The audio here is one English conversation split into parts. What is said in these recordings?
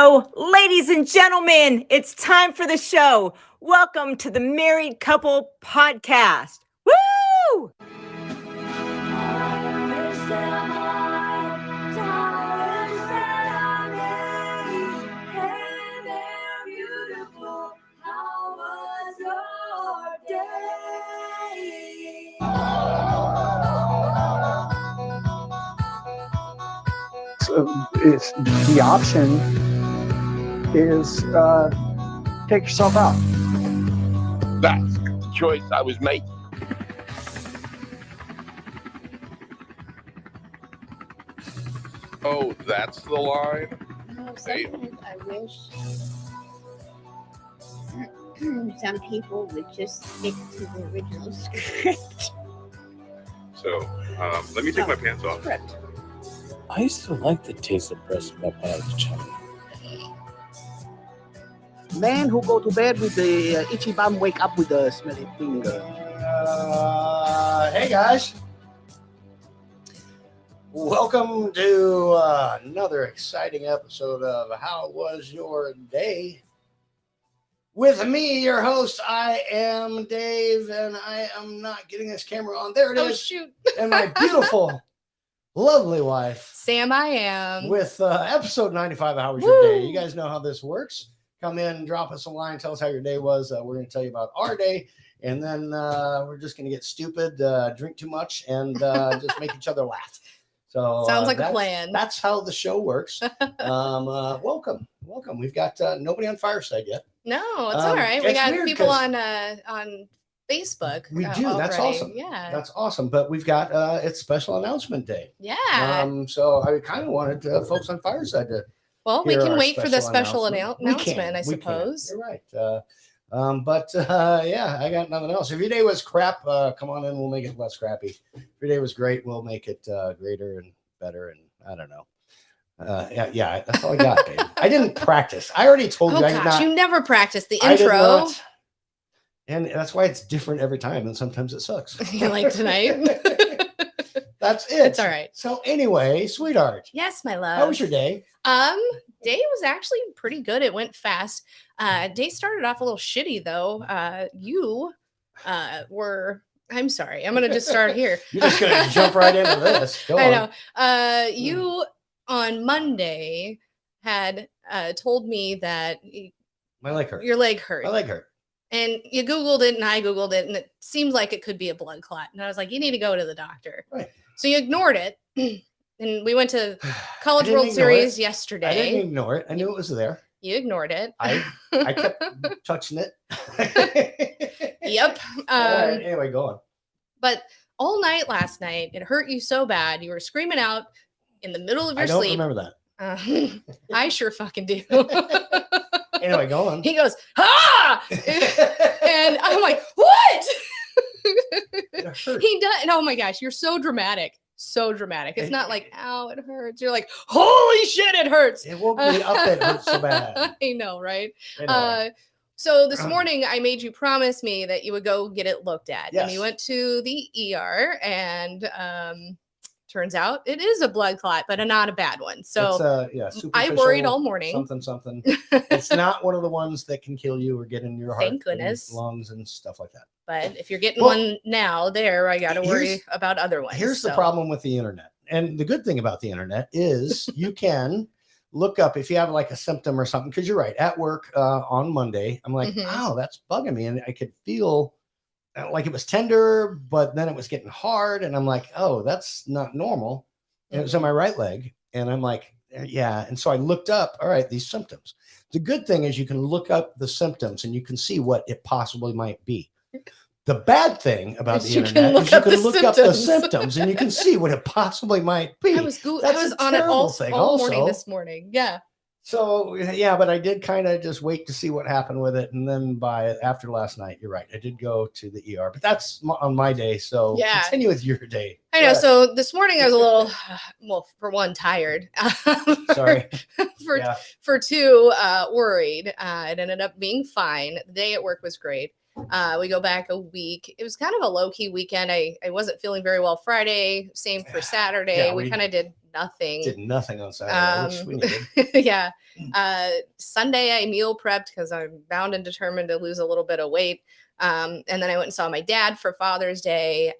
go. Ladies and gentlemen, it's time for the show. Welcome to the Married Couple Podcast. Woo! It's the option is take yourself out. That's the choice I was making. Oh, that's the line? No, sometimes I wish some people would just stick to the original script. So, let me take my pants off. Script. I used to like the taste of breast milk when I was a child. Man who go to bed with the itchy bum wake up with the smelly finger. Hey guys, welcome to another exciting episode of How Was Your Day? With me, your host, I am Dave, and I am not getting this camera on. There it is. Shoot. And my beautiful, lovely wife, Sam, I am. with episode 95 of How Was Your Day? You guys know how this works. Come in, drop us a line, tell us how your day was. We're going to tell you about our day, and then we're just going to get stupid, drink too much, and just make each other laugh. So Sounds like a plan. That's how the show works. Welcome. We've got nobody on Fireside yet. No, it's all right. We it's got weird people 'cause on Facebook. We do. That's already. awesome. Yeah. That's awesome. But we've got it's special announcement day. Yeah. So I kind of wanted folks on Fireside to. Well, we hear can our wait for the special We announcement, can. I We can. suppose. You're right. Yeah, I got nothing else. If your day was crap, come on in. We'll make it less crappy. If your day was great, we'll make it greater and better. And I don't know. Yeah, that's all I got, babe. I didn't practice. I already told Oh, you I did gosh, not. you never practiced the I did intro. not. And that's why it's different every time, and sometimes it sucks. Like tonight. That's it. It's all right. So anyway, sweetheart, Yes, my love. how was your day? Day was actually pretty good. It went fast. Day started off a little shitty though. You were. I'm sorry. I'm gonna just start here. You're just gonna jump right into this. Go I on. know. You on Monday had told me that My leg hurt. your leg hurt. My leg hurt. And you Googled it and I Googled it, and it seemed like it could be a blood clot. And I was like, you need to go to the doctor. Right. So you ignored it. And we went to College didn't World ignore Series it. yesterday. I didn't ignore it. I knew it was there. You ignored it. I kept touching it. Yep. All right. Anyway, go on. But all night last night, it hurt you so bad. You were screaming out in the middle of I your don't sleep. remember that. I sure fucking do. Anyway, go on. He goes, ah! And I'm like, what? It hurt. He does. And oh my gosh, you're so dramatic. So dramatic. It's not like, ow, it hurts. You're like, holy shit, it hurts. It woke me up. It hurt so bad. I know, right? Anyway. So this morning I made you promise me that you would go get it looked at. And Yes. you went to the ER and turns out it is a blood clot, but not a bad one. So it's, I worried superficial all morning. Something. It's not one of the ones that can kill you or get in your heart, Thank goodness. and lungs, and stuff like that. But if you're getting Well, one now, I got to worry about other ones. Here's the So, problem with the internet. And the good thing about the internet is you can look up if you have like a symptom or something. Because you're right. At work on Monday, I'm like, Mhm. wow, that's bugging me. And I could feel like it was tender, but then it was getting hard. And I'm like, oh, that's not normal. And it was on my right leg. And I'm like, yeah. And so I looked up, all right, these symptoms. The good thing is you can look up the symptoms and you can see what it possibly might be. The bad thing about the You can internet look is you up can the look up the symptoms. symptoms and you can see what it possibly might be. I was That's a on it terrible all thing morning also. this morning. Yeah. So yeah, but I did kind of just wait to see what happened with it, and then after last night, you're right, I did go to the ER, but that's on my day. So Yeah. continue with your day. I know. Yeah. So this morning I was a little, well, for one, tired. Sorry. for Yeah. for two, worried. It ended up being fine. The day at work was great. We go back a week. It was kind of a low key weekend. I wasn't feeling very well Friday. Same for Saturday. Yeah, we we- kind of did nothing. Did nothing on Saturday, which we needed. Yeah. Sunday I meal prepped because I'm bound and determined to lose a little bit of weight. And then I went and saw my dad for Father's Day.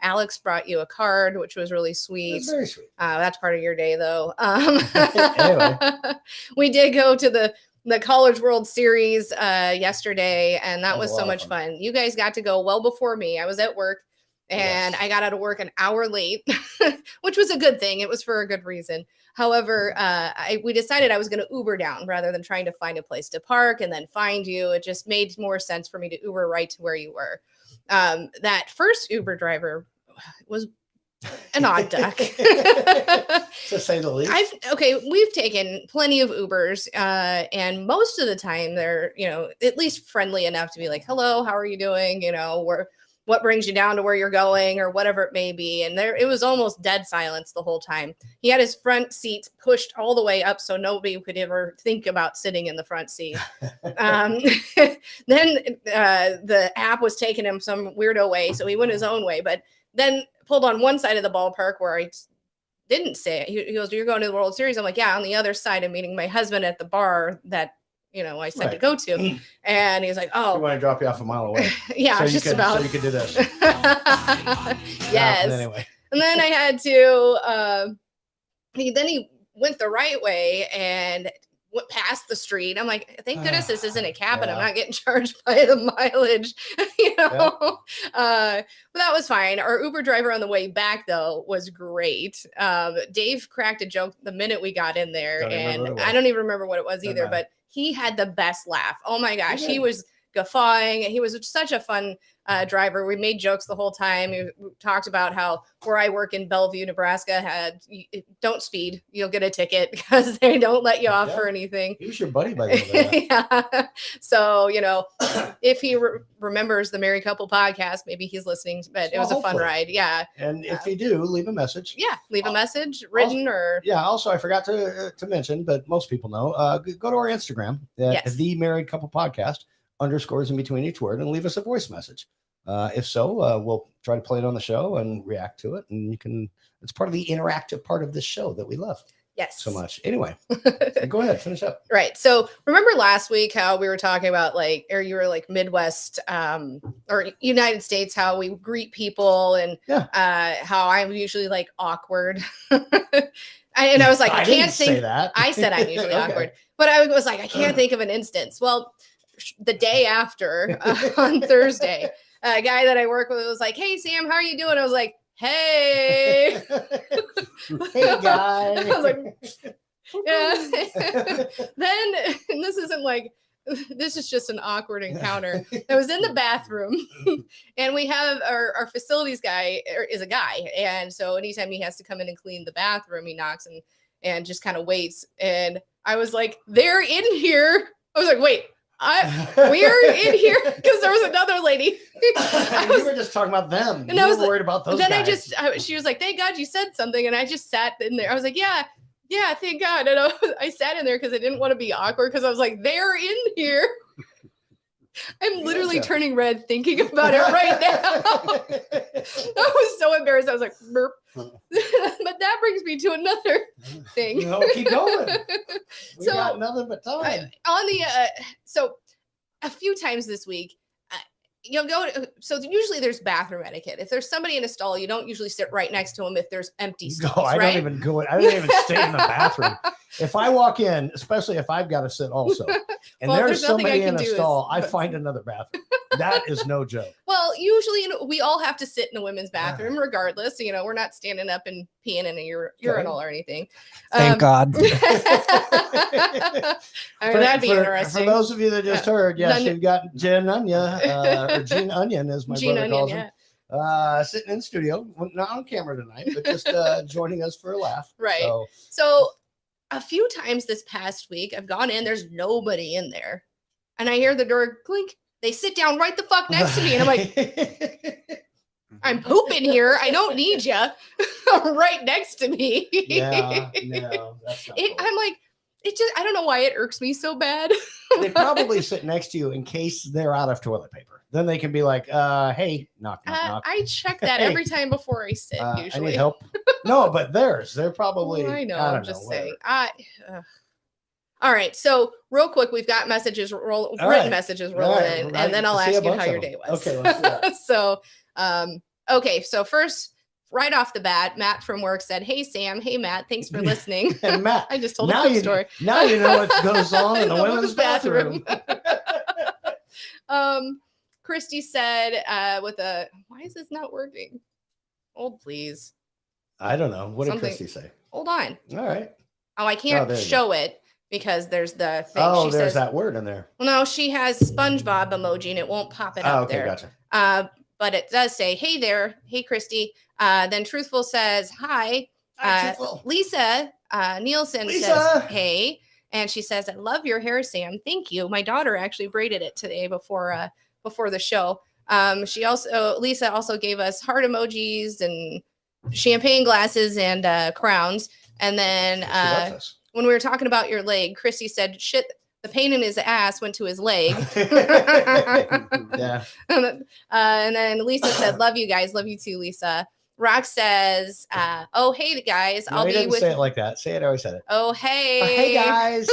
Alex brought you a card, which was really sweet. That's very sweet. That's part of your day, though. Anyway. We did go to the College World Series yesterday, and that was so much fun. You guys got to go well before me. I was at work, and I got out of work an hour late, which was a good thing. It was for a good reason. However, we decided I was going to Uber down rather than trying to find a place to park and then find you. It just made more sense for me to Uber right to where you were. That first Uber driver was an odd duck. To say the least. We've taken plenty of Ubers, and most of the time they're, at least friendly enough to be like, hello, how are you doing? What brings you down to where you're going or whatever it may be. And it was almost dead silence the whole time. He had his front seat pushed all the way up so nobody could ever think about sitting in the front seat. Then the app was taking him some weirdo way, so he went his own way, but then pulled on one side of the ballpark where I didn't say it. He goes, you're going to the World Series? I'm like, yeah, on the other side, I'm meeting my husband at the bar that I said to go to. And he's like, oh, we want to drop you off a mile away. Yeah, so about. So you could do this. Yes. Anyway. And then I had to, he went the right way and went past the street. I'm like, thank goodness this isn't a cab and I'm not getting charged by the mileage, but that was fine. Our Uber driver on the way back though was great. Dave cracked a joke the minute we got in there, and I don't even remember what it was either, but he had the best laugh. Oh my gosh. He was guffawing. He was such a fun driver. We made jokes the whole time. We talked about how where I work in Bellevue, Nebraska, don't speed. You'll get a ticket because they don't let you off for anything. He was your buddy by the way. Yeah. So, if he remembers the Married Couple podcast, maybe he's listening, but it was a fun ride. Yeah. And if you do, leave a message. Yeah. Leave a message written or. Yeah. Also, I forgot to mention, but most people know, go to our Instagram, the Married Couple Podcast, underscores in between each word, and leave us a voice message. If so, we'll try to play it on the show and react to it. And it's part of the interactive part of this show that we love. Yes. So much. Anyway, go ahead, finish up. Right. So remember last week how we were talking about you were like Midwest or United States, how we greet people and how I'm usually like awkward. And I was like, I can't think. Say that. I said I'm usually awkward, but I was like, I can't think of an instance. Well, the day after on Thursday, a guy that I work with was like, hey, Sam, how are you doing? I was like, hey. Hey, guy. I was like, yeah. Then, and this is just an awkward encounter. I was in the bathroom and we have our facilities guy is a guy. And so anytime he has to come in and clean the bathroom, he knocks and just kind of waits. And I was like, they're in here. I was like, wait. We're in here because there was another lady. You were just talking about them. And I was worried about those. Then guys. She was like, "Thank God you said something," and I just sat in there. I was like, "Yeah, thank God." And I sat in there because I didn't want to be awkward because I was like, "They're in here." I'm literally turning red thinking about it right now. I was so embarrassed. I was like, burp. But that brings me to another thing. Keep going. We got nothing but time. So a few times this week, you'll go. So usually there's bathroom etiquette. If there's somebody in a stall, you don't usually sit right next to them if there's empty stalls. No, I don't even go. I don't even stay in the bathroom. If I walk in, especially if I've got to sit also, and there's somebody in a stall, I find another bathroom. That is no joke. Well, usually we all have to sit in the women's bathroom regardless. We're not standing up and peeing in a urinal or anything. Thank God. That'd be interesting. For those of you that just heard, yes, you've got Jen Onion, or Gene Onion, as my brother calls him. Sitting in studio, not on camera tonight, but just joining us for a laugh. Right. So a few times this past week, I've gone in, there's nobody in there. And I hear the door clink. They sit down right the fuck next to me. And I'm like, I'm pooping here. I don't need you right next to me. Yeah, no, that's not cool. I'm like, I don't know why it irks me so bad. They probably sit next to you in case they're out of toilet paper. Then they can be like, hey, knock, knock. I check that Hey. every time before I sit, I usually. need help. No, but they're probably. I know. I don't I'm just know, saying. All right. So real quick, we've got messages written messages rolling in, and then I'll ask you how your day was. Okay, let's do that. So, okay. So first, right off the bat, Matt from work said, "Hey Sam, hey Matt, thanks for listening." And Matt, I just told a now quick you story. Now you know what goes on in the The women's bathroom. Christy said, why is this not working? Hold please. I don't know. What Something- did Christy say? Hold on. All right. Oh, I can't there you show it because there's the thing. Oh, She there's says, that word in there. well, no, she has SpongeBob emoji and it won't pop it up okay, there. gotcha. But it does say, "Hey there, hey Christy." Then Truthful says, "Hi." Truthful. Lisa Nielsen Lisa. says, "Hey," and she says, "I love your hair, Sam. Thank you." My daughter actually braided it today before the show. Lisa also gave us heart emojis and champagne glasses and crowns. And then when we were talking about your leg, Christy said, "Shit, the pain in his ass went to his leg." Yeah. And then Lisa said, "Love you guys. Love you too, Lisa." Rock says, "Oh, hey guys, No, I'll he be didn't with say it like that. Say it how I said it. Oh, hey. Hey guys.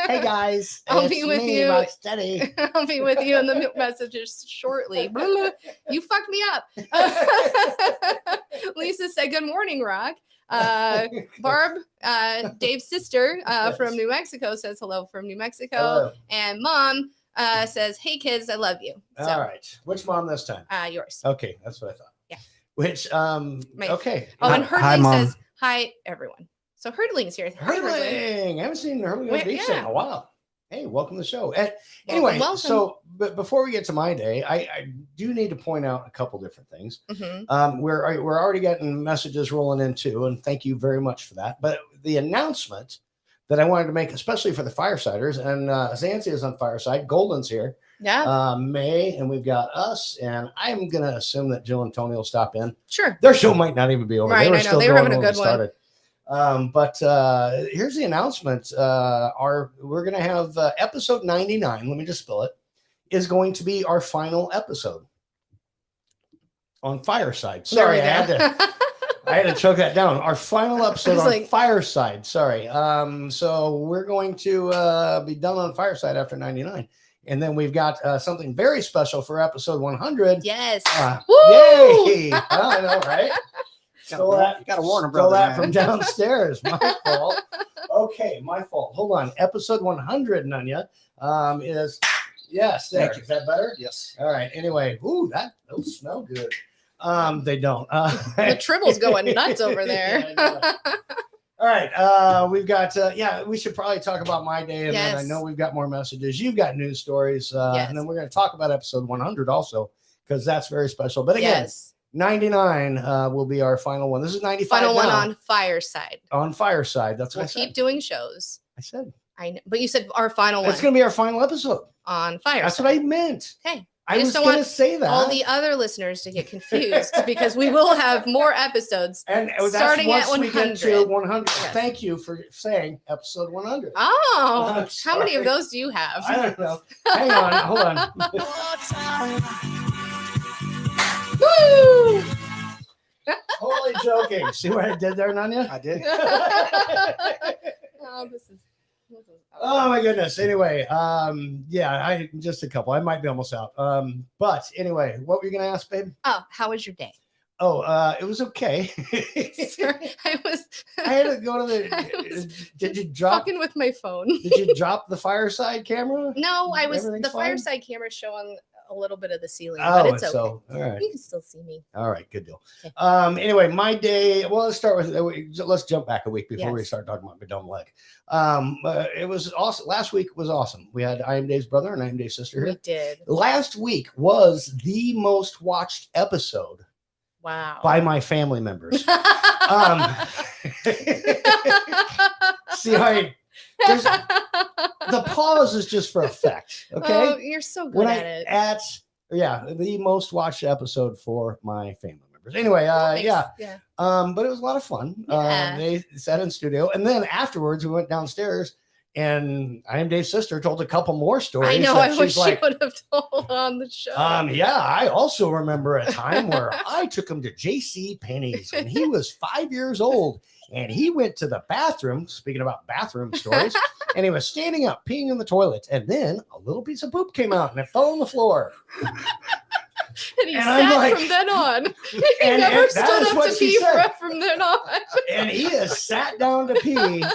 Hey guys. I'll It's be with me, you. Rock Steady. I'll be with you in the messages shortly." Blah, blah. You fucked me up. Lisa said, "Good morning, Rock." Barb, Dave's sister from New Mexico, says hello from New Mexico. Hello. And Mom says, "Hey kids, I love you." So, All right. Which mom this time? yours. Okay, that's what I thought. Yeah. Which okay. Oh, and Hi, Herdling Mom. says, "Hi, everyone." So Herdling's here. Hi, Herdling. Hurling. I haven't seen Hurling on Wait, Beach yeah. in a while. Hey, welcome to the show. Anyway, welcome. so but before we get to my day, I do need to point out a couple different things. Mhm. We're already getting messages rolling in too, and thank you very much for that. But the announcement that I wanted to make, especially for the Firesiders, and Zancy is on Fireside, Golden's here, Yeah, May, and we've got us, and I'm gonna assume that Jill and Tony will stop in. sure. Their show might not even be over. Right, They were I know. still They were going having a when we good one. started. But here's the announcement. We're going to have episode 99. Let me just spell it. Is going to be our final episode on Fireside. Sorry, I had to choke that down. Our final episode on Fireside. Sorry. So we're going to be done on Fireside after 99. And then we've got something very special for episode 100. Yes. Woo! Yay! I know, right? You got to warn him, Stole brother. that from downstairs. My fault. Okay, my fault. Hold on. Episode 100, Nunya, is yes. There. Thank you. Is that better? Yes. All right. Anyway, those smell good. They don't. The Tribble's going nuts over there. Yeah, all right. We've got. We should probably talk about my day, and then I Yes. know we've got more messages. You've got news stories, Yes. and then we're going to talk about episode 100 also because that's very special. But again. Yes. 99 will be our final one. This is 95 Final one now. on Fireside. On Fireside. That's what We'll I said. keep doing shows. I said. I know, but you said our final one It's going to be our final episode. on Fireside. That's what I meant. Okay. I just was don't going to want say that. all the other listeners to get confused because we will have more episodes. and that's starting at once we get to 100. 100. Yes. Thank you for saying episode 100. Oh, I'm how many of sorry. those do you have? I don't know. Hang on. Hold on. Woo! Totally joking. See what I did there, Nunya? I did. Oh, this is Oh my goodness. Anyway, I just a couple. I might be almost out. But anyway, what were you gonna ask, babe? Oh, how was your day? Oh, it was okay. Sorry, I was I had to go to the. Did you drop? fucking with my phone. Did you drop the Fireside camera? No, I was Everything's the fine? Fireside camera showing a little bit of the ceiling, but Oh, it's okay. so all right. You can still see me. All right, good deal. Okay. Anyway, my day. Well, let's start with. Let's jump back a week before we Yes. start talking about my dumb leg. It was awesome. Last week was awesome. We had I Am Dave's brother and I Am Dave's sister We here. did. Last week was the most watched episode Wow. by my family members. See how the pause is just for effect. Okay. Oh, you're so good when at it. The most watched episode for my family members. Anyway, Thanks. yeah. But it was a lot of fun. Yeah. They sat in studio, and then afterwards we went downstairs And I Am Dave's sister told a couple more stories. I know. that I wish she's like, she would have told on the show. yeah, I also remember a time where I took him to J.C. Penney's when he was 5 years old, and he went to the bathroom. Speaking about bathroom stories, and he was standing up peeing in the toilet, and then a little piece of poop came out and it fell on the floor. And he And sat I'm like- from then on. He and never that stood is up what to she pee said. from then on. And he has sat down to pee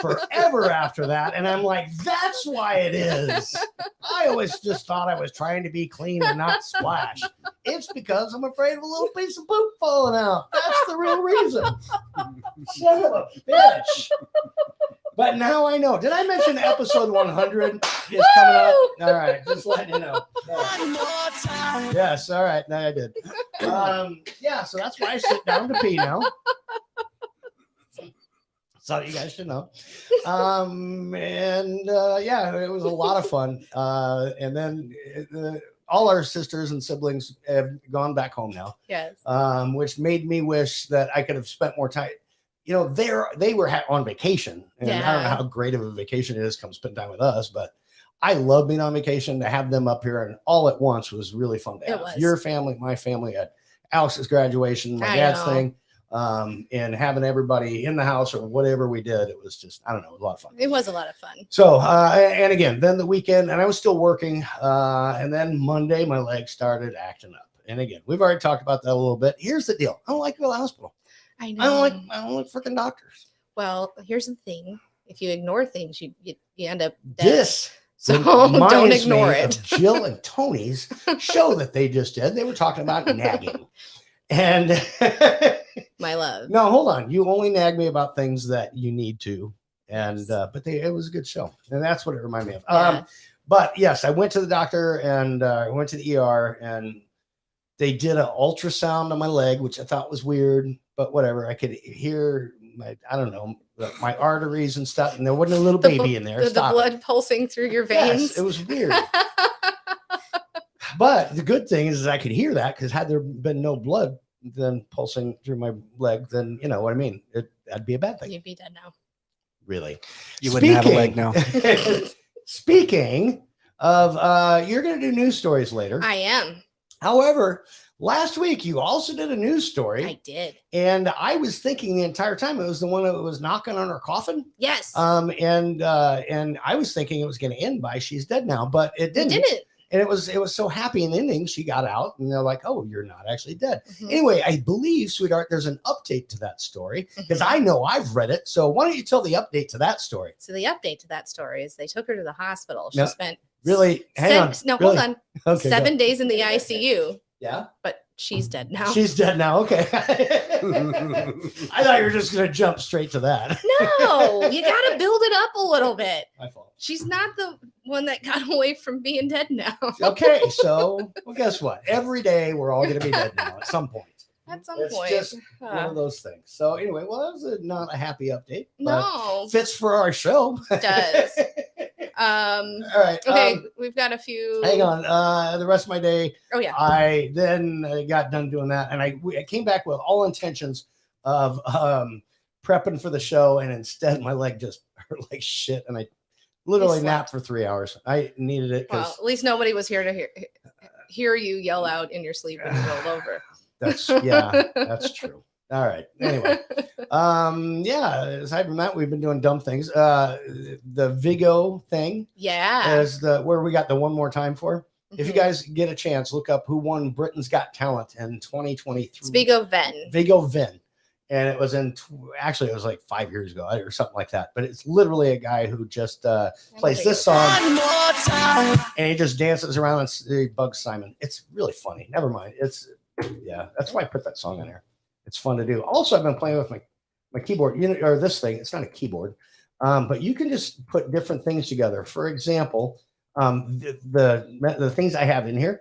forever after that. And I'm like, that's why it is. I always just thought I was trying to be clean and not splash. It's because I'm afraid of a little piece of poop falling out. That's the real reason. Son of a bitch. But now I know. Did I mention episode 100 is coming up? All right, just letting you know. Yes, all right. Now I did. Yeah, so that's why I sit down to pee now. So you guys should know. Yeah, it was a lot of fun. And then all our sisters and siblings have gone back home now. Yes. Which made me wish that I could have spent more time. You know, they were on vacation, and I don't know how great of a vacation it is come spend time with us, but I love being on vacation. To have them up here and all at once was really fun to have. Your family, my family, at Alex's graduation, my dad's thing, and having everybody in the house or whatever we did, it was just, I don't know, it was a lot of fun. It was a lot of fun. So, and again, then the weekend, and I was still working, and then Monday, my legs started acting up. And again, we've already talked about that a little bit. Here's the deal. I don't like to go to the hospital. I know. I don't like freaking doctors. Well, here's the thing. If you ignore things, you end up dead. So reminds don't ignore me it. of Jill and Tony's show that they just did. They were talking about nagging. And my love. No, hold on. You only nag me about things that you need to. And but it was a good show. And that's what it reminded me of. Yeah. But yes, I went to the doctor and I went to the ER, and they did an ultrasound on my leg, which I thought was weird, but whatever. I could hear my arteries and stuff, and there wasn't a little baby in there. The blood pulsing through your veins. Yes, it was weird. But the good thing is I could hear that, because had there been no blood then pulsing through my leg, then you know what I mean. That'd be a bad thing. You'd be dead now. Really, you wouldn't have a leg now. Speaking of, you're going to do news stories later. I am. However, last week you also did a news story. I did. And I was thinking the entire time it was the one that was knocking on her coffin. Yes. And I was thinking it was going to end by she's dead now, but it didn't. It didn't. And it was so happy an ending. She got out, and they're like, "Oh, you're not actually dead." Mm-hmm. Anyway, I believe, sweetheart, there's an update to that story, because I know I've read it. So why don't you tell the update to that story? So the update to that story is they took her to the hospital. She spent hold on. Okay, 7 days in the ICU. Yeah. But she's dead now. She's dead now. Okay. I thought you were just going to jump straight to that. No, you got to build it up a little bit. My fault. She's not the one that got away from being dead now. Okay. So, well, guess what? Every day we're all going to be dead now at some point. At some it's point. Just one of those things. So anyway, well, that was not a happy update. No. Fits for our show. It does. All right. Okay, we've got a few. Hang on. The rest of my day. Oh yeah. I then got done doing that, and I came back with all intentions of prepping for the show, and instead my leg just hurt like shit, and I literally napped for 3 hours. I needed it. Well, at least nobody was here to hear you yell out in your sleep when you rolled over. That's true. All right. Anyway, aside from that, we've been doing dumb things. The Vigo thing, is where we got the one more time for. Mm-hmm. If you guys get a chance, look up who won Britain's Got Talent in 2023. It's Vigo Venn. And it was actually it was like 5 years ago or something like that. But it's literally a guy who just plays this song and he just dances around and bugs Simon. It's really funny. Never mind. That's why I put that song in there. It's fun to do. Also, I've been playing with my keyboard, or this thing. It's not a keyboard, but you can just put different things together. For example, the things I have in here.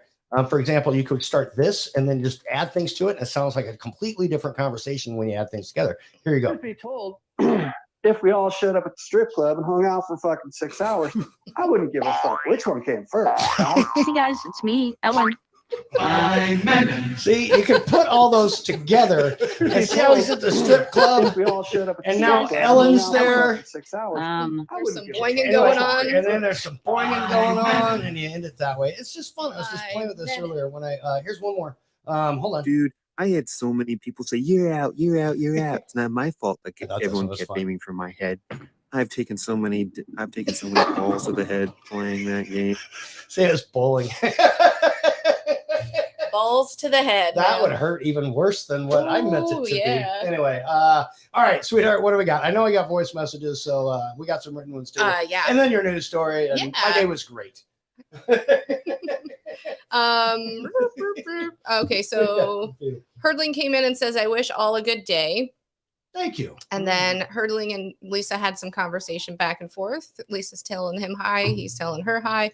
For example, you could start this and then just add things to it. And it sounds like a completely different conversation when you add things together. Here you go. I'd be told if we all showed up at the strip club and hung out for fucking 6 hours, I wouldn't give a fuck which one came first. Hey guys, it's me, Ellen. See, you can put all those together and see how he's at the strip club. If we all showed up at the And strip now club Ellen's hung out for there. fucking 6 hours. There's some Anyway, boinging going on. And then there's some boinging going on, and you end it that way. It's just fun. I was just playing with this earlier when here's one more. Hold on. Dude, I had so many people say, "You're out, you're out, you're out." It's not my fault that I thought this everyone was kept fun. aiming for my head. I've taken so many balls to the head playing that game. See, it's bowling. Balls to the head. That man. would hurt even worse than what I meant it Ooh, to yeah. be. Anyway, all right, sweetheart, what do we got? I know we got voice messages, so we got some written ones too. Yeah. And then your news story, and my Yeah. day was great. Okay, so Hurdling came in and says, "I wish all a good day." Thank you. And then Hurdling and Lisa had some conversation back and forth. Lisa's telling him hi. He's telling her hi.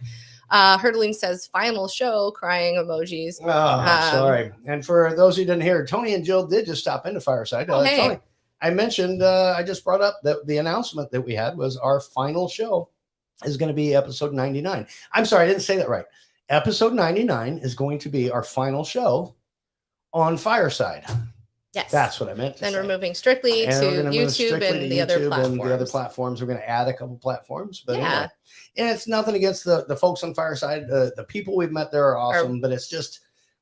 Hurdling says, "Final show," crying emojis. Oh, sorry. And for those who didn't hear, Tony and Jill did just stop into Fireside. Hey. Tony, I mentioned, I just brought up that the announcement that we had was our final show is going to be episode 99. I'm sorry, I didn't say that right. Episode 99 is going to be our final show on Fireside. Yes. That's what I meant to Then say. we're moving strictly And to we're gonna move YouTube strictly and to the other YouTube platforms. and the other platforms. We're going to add a couple platforms, but Yeah. anyway. And it's nothing against the folks on Fireside. The people we've met there are awesome, but it's just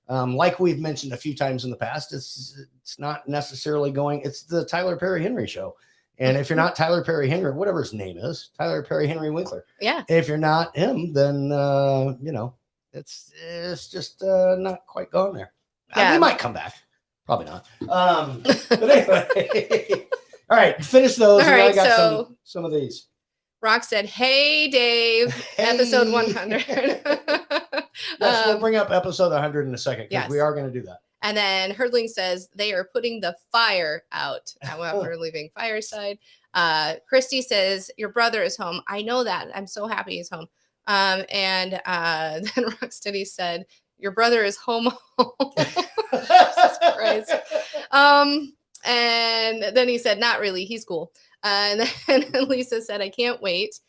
like we've mentioned a few times in the past. It's not necessarily going. It's the Tyler Perry Henry show, and if you're not Tyler Perry Henry, whatever his name is, Tyler Perry Henry Winkler. Yeah. If you're not him, then it's just not quite gone there. Yeah. We might come back. Probably not. But anyway, all right, finish those. All And I right, got so- some of these. Rock said, "Hey, Dave, episode 100." Yes, we'll bring up episode 100 in a second because yes. we are going to do that. And then Hurdling says they are putting the fire out. However, leaving Fireside. Christy says, "Your brother is home." I know that. I'm so happy he's home. And then Rocksteady said, "Your brother is home." Jesus Christ. And then he said, "Not really. He's cool." And then Lisa said, "I can't wait."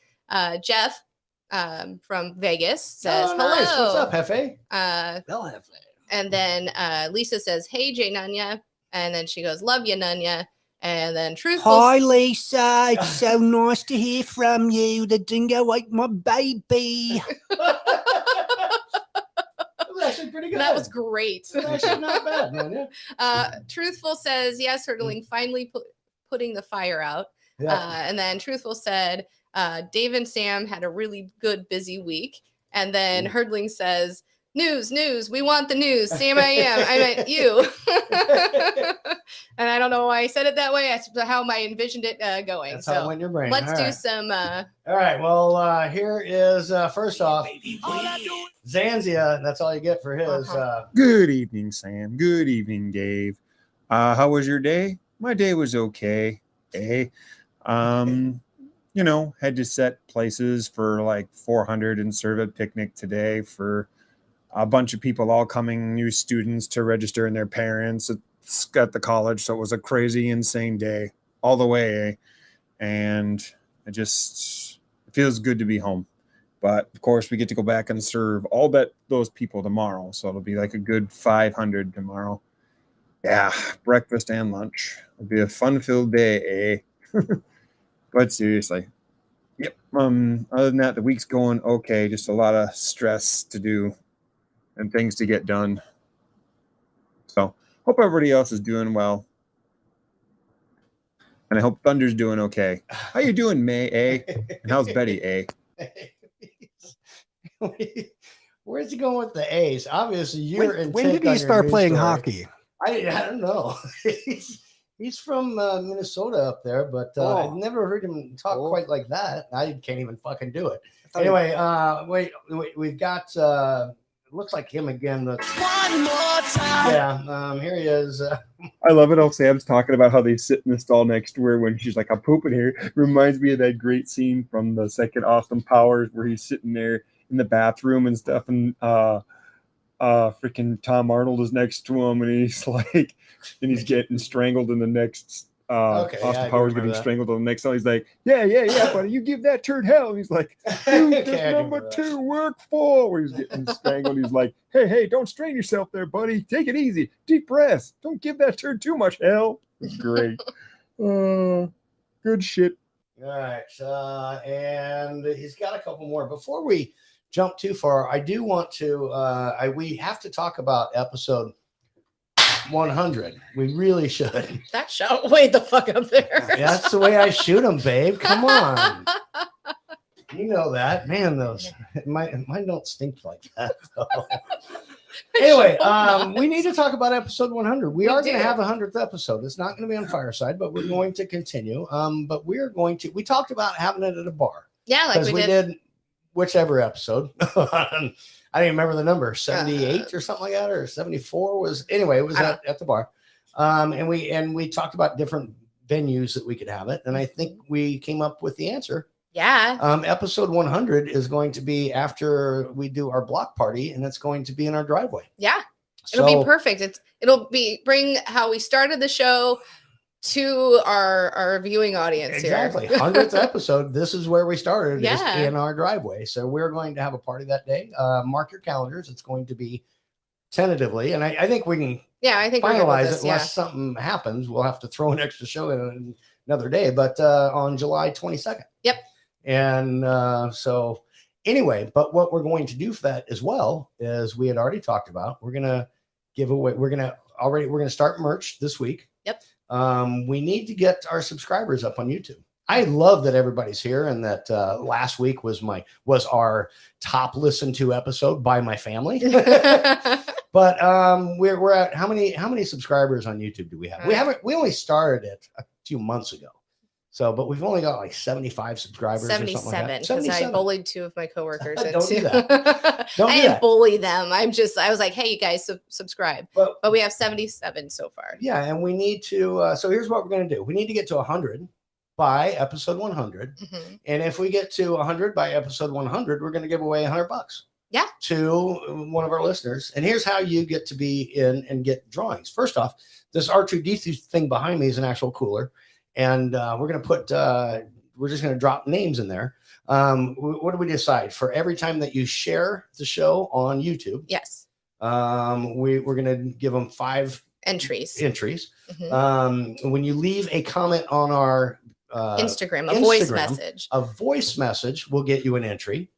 Jeff from Vegas says, Oh, "Hello." nice. What's up, Hefe? They'll have And then Lisa says, "Hey, Jay Nunya." And then she goes, "Love you, Nunya." And then Truthful. Hi, Lisa. It's so nice to hear from you. The dingo ate my baby. That was actually pretty good. That was great. That's actually not bad, man. Yeah. Truthful says, "Yes, Hurdling finally putting the fire out." Yeah. And then Truthful said, "Dave and Sam had a really good, busy week." And then Hurdling says, "News, we want the news. Sam, I meant you." And I don't know why I said it that way. That's how I envisioned it going. That's how it went in your brain. Let's All do right. some. All right. Well, here is first off, Zanzia. That's all you get for his. Good evening, Sam. Good evening, Dave. How was your day? My day was okay. Had to set places for like 400 and serve a picnic today for a bunch of people all coming, new students to register and their parents at the college. So it was a crazy, insane day all the way. And it feels good to be home. But of course, we get to go back and serve all those people tomorrow. So it'll be like a good 500 tomorrow. Yeah, breakfast and lunch. It'll be a fun-filled day, But seriously. Yep. Other than that, the week's going okay. Just a lot of stress to do and things to get done. So hope everybody else is doing well. And I hope Thunder's doing okay. How you doing, May, And how's Betty, Where's he going with the A's? Obviously, you're When did he start playing hockey? I don't know. He's from Minnesota up there, but I've never heard him talk quite like that. I can't even fucking do it. Anyway, wait, we've got it looks like him again. One more time. Yeah, here he is. I love it how Sam's talking about how they sit in the stall next to her when she's like, "I'm pooping here." Reminds me of that great scene from the second Austin Powers where he's sitting there in the bathroom and stuff, and freaking Tom Arnold is next to him, and he's like, and he's getting strangled in the next Okay, Austin I do Powers remember getting that. strangled on the next one. He's like, yeah, buddy, you give that turd hell. And he's like, dude, Okay, I does do number remember that. 2 work for? Where he's getting strangled. He's like, hey, don't strain yourself there, buddy. Take it easy. Deep breaths. Don't give that turd too much hell. It's great. Good shit. All right. And he's got a couple more. Before we jump too far, I do want to, we have to talk about episode 100. We really should. That shot way the fuck up there. That's the way I shoot them, babe. Come on. You know that. Man, those mine don't stink like that, though. Anyway, we need to talk about episode 100. We are going to have a 100th episode. It's not going to be on Fireside, but we're going to continue. But we talked about having it at a bar. Yeah, like we did whichever episode. I don't even remember the number, 78 or something like that, or 74 was, anyway, it was at the bar. And we talked about different venues that we could have it. And I think we came up with the answer. Yeah. Episode 100 is going to be after we do our block party, and it's going to be in our driveway. Yeah. It'll be perfect. It'll bring how we started the show to our viewing audience. Exactly. Here. 100th episode. This is where we started. Yeah. Is in our driveway. So we're going to have a party that day. Mark your calendars. It's going to be tentatively, and I think we can finalize it unless something happens. We'll have to throw an extra show in another day, but on July 22nd. Yep. And so anyway, but what we're going to do for that as well is we had already talked about, we're going to give away, we're going to start merch this week. Yep. We need to get our subscribers up on YouTube. I love that everybody's here and that last week was our top listened to episode by my family. But we're at how many subscribers on YouTube do we have? We only started it a few months ago. So, but we've only got like 75 subscribers. 77, or something like that. because I bullied 2 of my coworkers. Don't do that. I didn't bully them. I was like, hey, you guys subscribe. But we have 77 so far. Yeah, and we need to. So here's what we're going to do. We need to get to 100 by episode 100, and if we get to 100 by episode 100, we're going to give away $100. Yeah. To one of our listeners. And here's how you get to be in and get drawings. First off, this R2D2 thing behind me is an actual cooler. And we're going to put, we're just going to drop names in there. What do we decide? For every time that you share the show on YouTube. Yes. We're going to give them 5 entries. When you leave a comment on our Instagram, a voice message will get you an entry.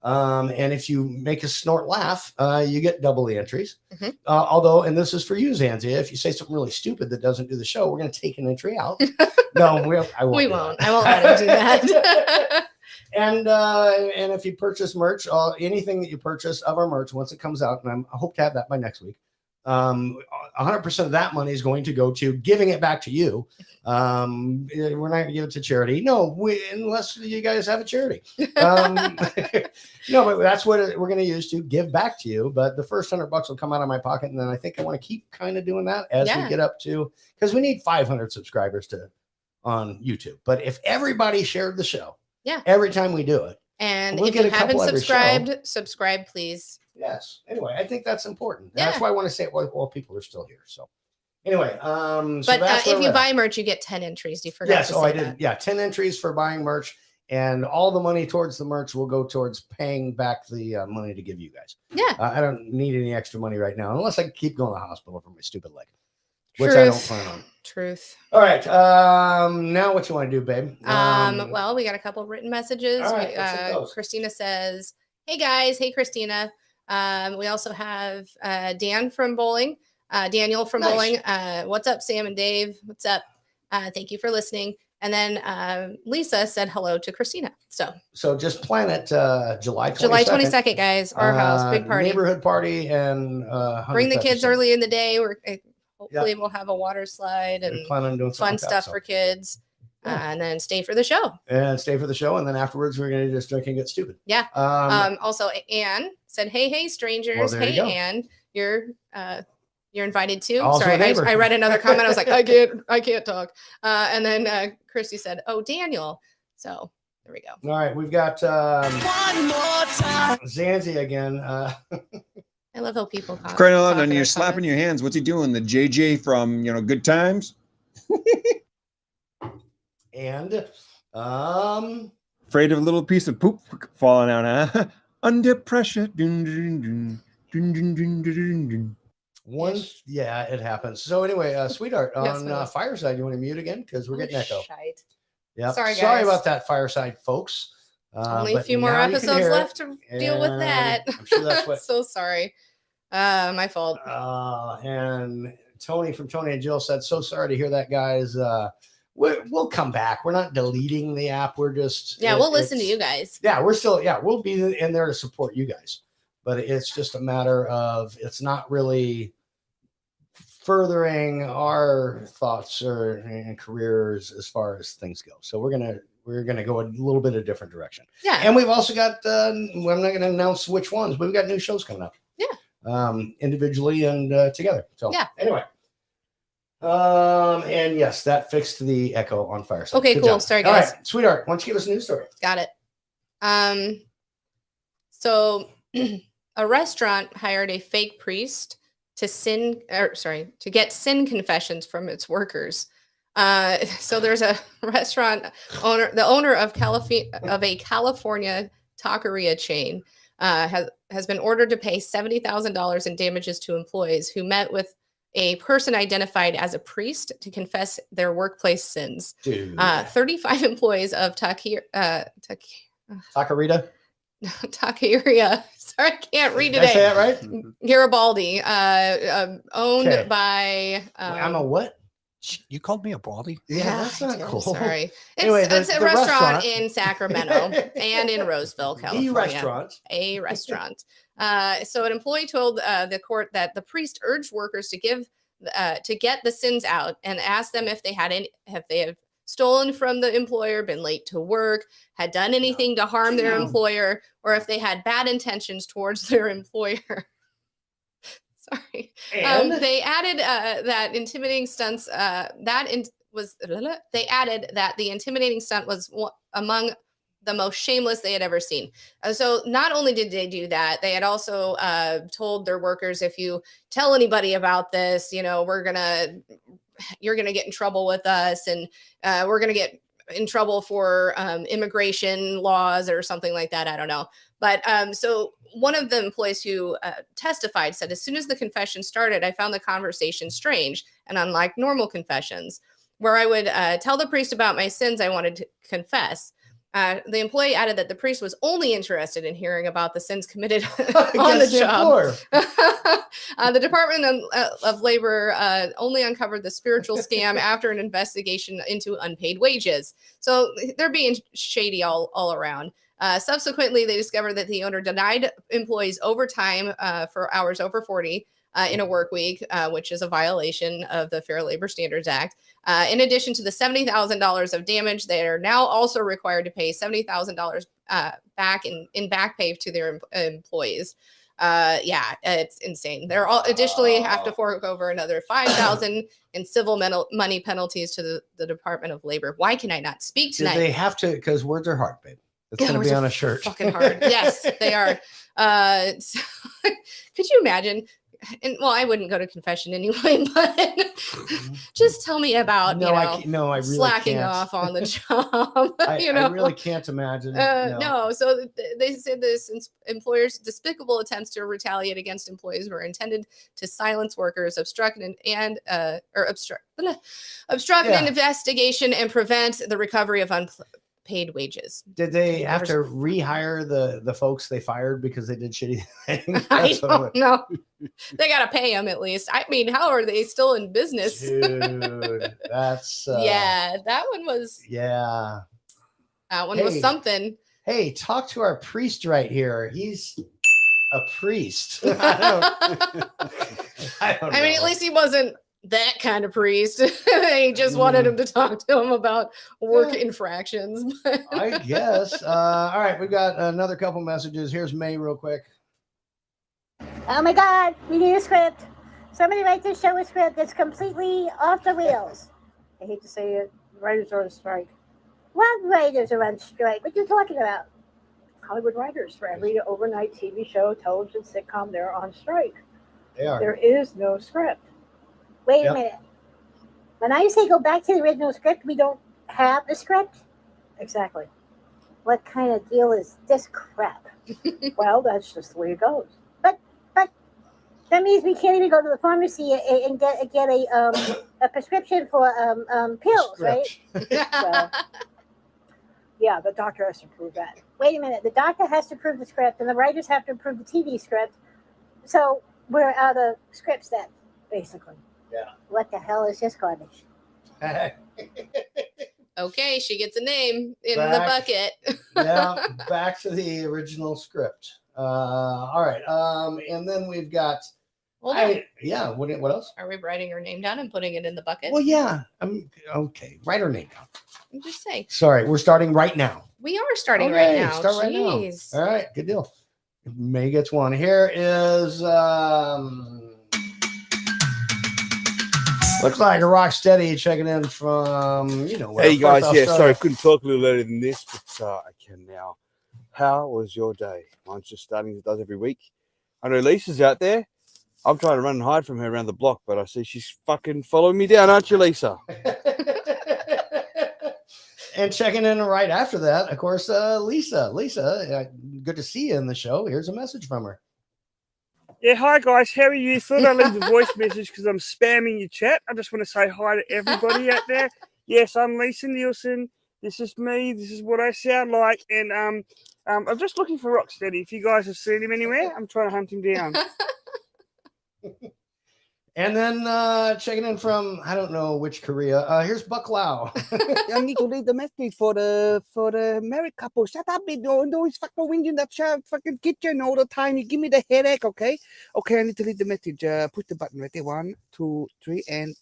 And if you make a snort laugh, you get double the entries. Although, and this is for you, Zanzia, if you say something really stupid that doesn't do the show, we're going to take an entry out. No, I won't. I won't let him do that. And if you purchase merch, anything that you purchase of our merch, once it comes out, and I hope to have that by next week, 100% of that money is going to go to giving it back to you. We're not going to give it to charity. No, unless you guys have a charity. No, but that's what we're going to use to give back to you. But the first $100 will come out of my pocket. And then I think I want to keep kind of doing that as we get up to, because we need 500 subscribers on YouTube. But if everybody shared the show, every time we do it, and if you haven't subscribed, subscribe, please. Yes. Anyway, I think that's important. That's why I want to say it while people are still here. So anyway, but if you buy merch, you get 10 entries. You forgot. Yes. I did. Yeah. 10 entries for buying merch, and all the money towards the merch will go towards paying back the money to give you guys. Yeah. I don't need any extra money right now, unless I keep going to the hospital for my stupid leg, which I don't plan on. Truth. All right. Now what you want to do, babe? Well, we got a couple written messages. All right, Christina says, hey guys. Hey, Christina. We also have Dan from bowling, Daniel from bowling. What's up, Sam and Dave? What's up? Thank you for listening. And then Lisa said hello to Christina. So just plan it July 22nd. July 22nd, guys. Our house, big party, neighborhood party, and bring the kids early in the day. Hopefully we'll have a water slide and plan on doing fun stuff for kids. And then stay for the show. And then afterwards we're gonna just drink and get stupid. Yeah. Also, Anne said, "Hey, strangers! Well, hey, Anne, you're invited too." Also Sorry, I read another comment. I was like, I can't talk. And then Christy said, "Oh, Daniel." So there we go. All right, we've got one more time. Zanzi again. I love how people crying out and you're slapping your hands. What's he doing? The JJ from Good Times. And Afraid of a little piece of poop falling out, huh? Under pressure. Dun, dun, dun, dun, dun, dun, dun, dun. once, yeah, it happens. So anyway, Sweetheart, Yes, on ma'am. Fireside, you want to mute again? Because we're getting echo. Shite. Yeah. Sorry, Sorry guys. about that, Fireside, folks. Only a but few more now you can episodes hear it, left to deal with and that. I'm sure that's what. So sorry. My fault. And Tony from Tony and Jill said, "So sorry to hear that, guys. We'll come back. We're not deleting the app. We're just We'll listen to you guys. Yeah, we're still we'll be in there to support you guys. But it's just a matter of it's not really furthering our thoughts and careers as far as things go. So we're gonna go a little bit of different direction. Yeah. And we've also got I'm not going to announce which ones, but we've got new shows coming up. Yeah. Individually and together. So yeah. Anyway. And yes, that fixed the echo on Fireside. Okay, Good cool. job. Sorry, guys. All right, Sweetheart, why don't you give us a news story? Got it. So a restaurant hired a fake priest to get sin confessions from its workers. So there's a restaurant owner, the owner of a California taqueria chain, has been ordered to pay $70,000 in damages to employees who met with a person identified as a priest to confess their workplace sins. 35 employees of Taqueria. Taqueria. Sorry, I can't read Did I today. say that right? Garibaldi, owned by. I'm a what? You called me a baldy? Yeah, that's not cool. Sorry. Anyway, It's a restaurant in Sacramento and in Roseville, California. A restaurant. So an employee told the court that the priest urged workers to get the sins out and asked them if they have stolen from the employer, been late to work, had done anything to harm their employer, or if they had bad intentions towards their employer. Sorry. They added that intimidating stunts. They added that the intimidating stunt was among the most shameless they had ever seen. So not only did they do that, they had also told their workers, if you tell anybody about this, you're gonna get in trouble with us, and we're gonna get in trouble for immigration laws or something like that. I don't know. But so one of the employees who testified said, as soon as the confession started, I found the conversation strange and unlike normal confessions, where I would tell the priest about my sins I wanted to confess. The employee added that the priest was only interested in hearing about the sins committed on the job. The Department of Labor only uncovered the spiritual scam after an investigation into unpaid wages. So they're being shady all around. Subsequently, they discovered that the owner denied employees overtime for hours over 40 in a work week, which is a violation of the Fair Labor Standards Act. In addition to the $70,000 of damage, they are now also required to pay $70,000 back in back pay to their employees. It's insane. They're all additionally have to fork over another $5,000 in civil money penalties to the Department of Labor. Why can I not speak tonight? They have to, because words are hard, babe. It's going to be on a shirt. Fucking hard. Yes, they are. Could you imagine? And well, I wouldn't go to confession anyway, but just tell me about I really slacking can't. off on the job. I really can't imagine. No. So they said this employers' despicable attempts to retaliate against employees were intended to silence workers, obstruct an investigation, and prevent the recovery of unpaid wages. Did they have to rehire the folks they fired because they did shitty things? I don't know. They got to pay them at least. I mean, how are they still in business? Dude, that's that one was was something. Hey, talk to our priest right here. He's a priest. I don't know. I mean, at least he wasn't that kind of priest. They just wanted him to talk to him about work infractions. I guess. All right, we've got another couple messages. Here's May real quick. Oh my God, we need a script. Somebody write this show a script that's completely off the rails. I hate to say it, writers are on strike. What writers are on strike? What are you talking about? Hollywood writers for every overnight TV show, television, sitcom, they're on strike. They are. There is no script. Wait a minute. When I say go back to the original script, we don't have a script? Exactly. What kind of deal is this crap? Well, that's just the way it goes. But that means we can't even go to the pharmacy and get a prescription for pills, right? Well, yeah, the doctor has to approve that. Wait a minute, the doctor has to approve the script, and the writers have to approve the TV script. So we're out of scripts then, basically. Yeah. What the hell is this garbage? Okay, she gets a name in the Back- bucket. Yeah, back to the original script. All right. And then we've got. Hold on. Yeah. What else? Are we writing her name down and putting it in the bucket? Well, yeah. Okay. Write her name down. I'm just saying. Sorry, we're starting right now. We are starting Okay, right now. Start right Jeez. now. All right. Good deal. May gets one. Here is. Looks like a rock steady checking in from Hey guys, Perth, yeah, Australia. sorry, couldn't talk a little later than this, but I can now. How was your day? Mine's just starting as it does every week. I know Lisa's out there. I'm trying to run and hide from her around the block, but I see she's fucking following me down, aren't you, Lisa? And checking in right after that, of course, Lisa. Lisa, good to see you in the show. Here's a message from her. Yeah, hi guys, how are you? Thought I'd leave a voice message because I'm spamming your chat. I just want to say hi to everybody out there. Yes, I'm Lisa Nielsen. This is me. This is what I sound like. And I'm just looking for Rocksteady. If you guys have seen him anywhere, I'm trying to hunt him down. And then checking in from I don't know which Korea. Here's Buck Lau. I need to leave the message for the married couple. Shut up, you always fucking whinging in the fucking kitchen all the time. You give me the headache, okay? Okay, I need to leave the message. Push the button right there. 1, 2, 3, and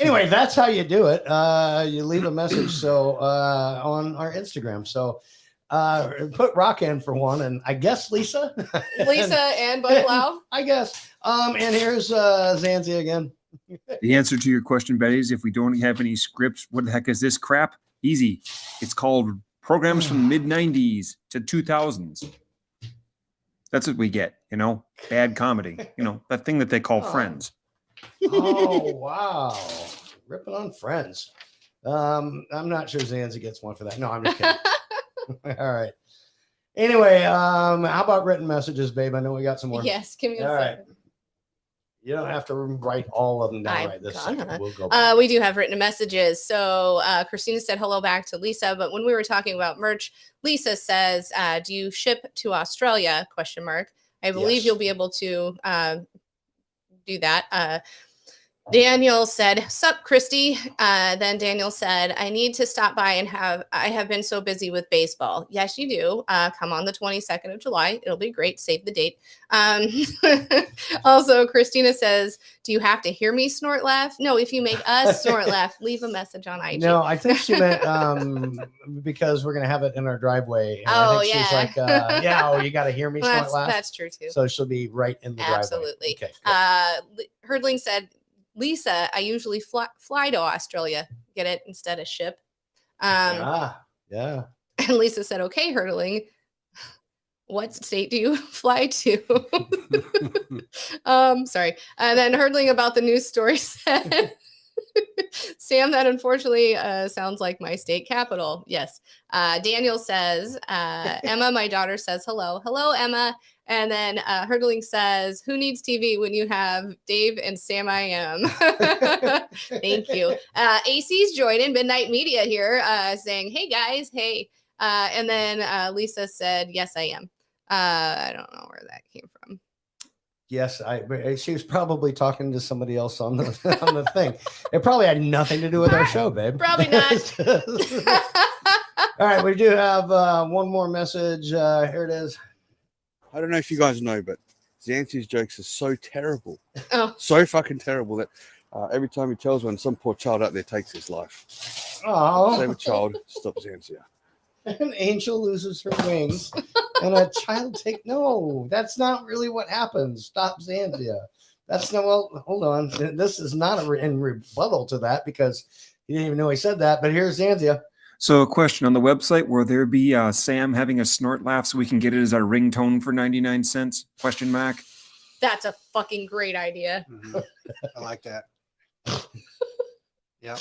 Anyway, that's how you do it. You leave a message on our Instagram. So put Rock in for one, and I guess Lisa. Lisa and Buck Lau. I guess. And here's Zanzi again. The answer to your question, Betty, is if we don't have any scripts, what the heck is this crap? Easy. It's called programs from the mid-90s to 2000s. That's what we get, bad comedy. That thing that they call Friends. Oh, wow. Ripping on Friends. I'm not sure Zanzi gets one for that. No, I'm just kidding. All right. Anyway, how about written messages, babe? I know we got some more. Yes, give me a All second. right. You don't have to write all of them down right this second. We'll go back. We do have written messages. So Christina said hello back to Lisa, but when we were talking about merch, Lisa says, do you ship to Australia? ? I believe Yes. you'll be able to do that. Daniel said, sup, Christy. Then Daniel said, I need to stop by I have been so busy with baseball. Yes, you do. Come on the 22nd of July. It'll be great. Save the date. Also, Christina says, do you have to hear me snort laugh? No, if you make us snort laugh, leave a message on IG. No, I think she meant because we're going to have it in our driveway. And Oh, I think she's like, you got to hear me snort laugh. That's true, too. So she'll be right in the driveway. Absolutely. Okay. Herdling said, Lisa, I usually fly to Australia. Get it instead of ship. Yeah. And Lisa said, okay, Herdling. What state do you fly to? Sorry. And then Herdling about the news story said, Sam, that unfortunately sounds like my state capital. Yes. Daniel says, Emma, my daughter, says hello. Hello, Emma. And then Herdling says, who needs TV when you have Dave and Sam I am? Thank you. AC's joining Midnight Media here saying, hey, guys. Hey. And then Lisa said, yes, I am. I don't know where that came from. Yes, she was probably talking to somebody else on the thing. It probably had nothing to do with our show, babe. Probably not. All right, we do have one more message. Here it is. I don't know if you guys know, but Zanzi's jokes are so terrible. Oh. So fucking terrible that every time he tells one, some poor child out there takes his life. Oh. Save a child, stop Zanzi. An angel loses her wings and a child no, that's not really what happens. Stop Zanzia. That's no, well, hold on. This is not in rebuttal to that because he didn't even know he said that, but here's Zanzia. So a question on the website, will there be Sam having a snort laugh so we can get it as our ringtone for 99 cents? ? That's a fucking great idea. I like that. Yeah.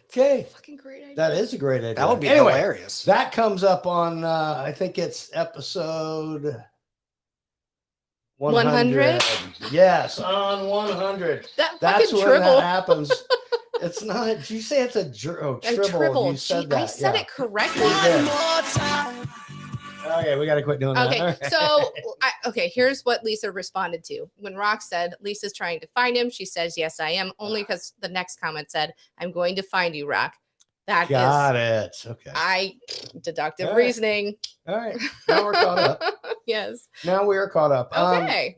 Okay. Fucking great idea. That is a great idea. That would be Anyway, hilarious. That comes up on, I think it's episode 100. Yes, on 100. That That's fucking when tribble. that happens. It's not. Did you say it's a Tribble. You said Gee, that. I said yeah. it correctly. You did. Okay, we got to quit doing that. Okay, All right. so okay, here's what Lisa responded to when Rock said Lisa's trying to find him. She says, "Yes, I am." Only because the next comment said, "I'm going to find you, Rock." That Got is, it. Okay. deductive All right. reasoning. All right. Now we're caught up. Yes. Now we are caught up. Okay.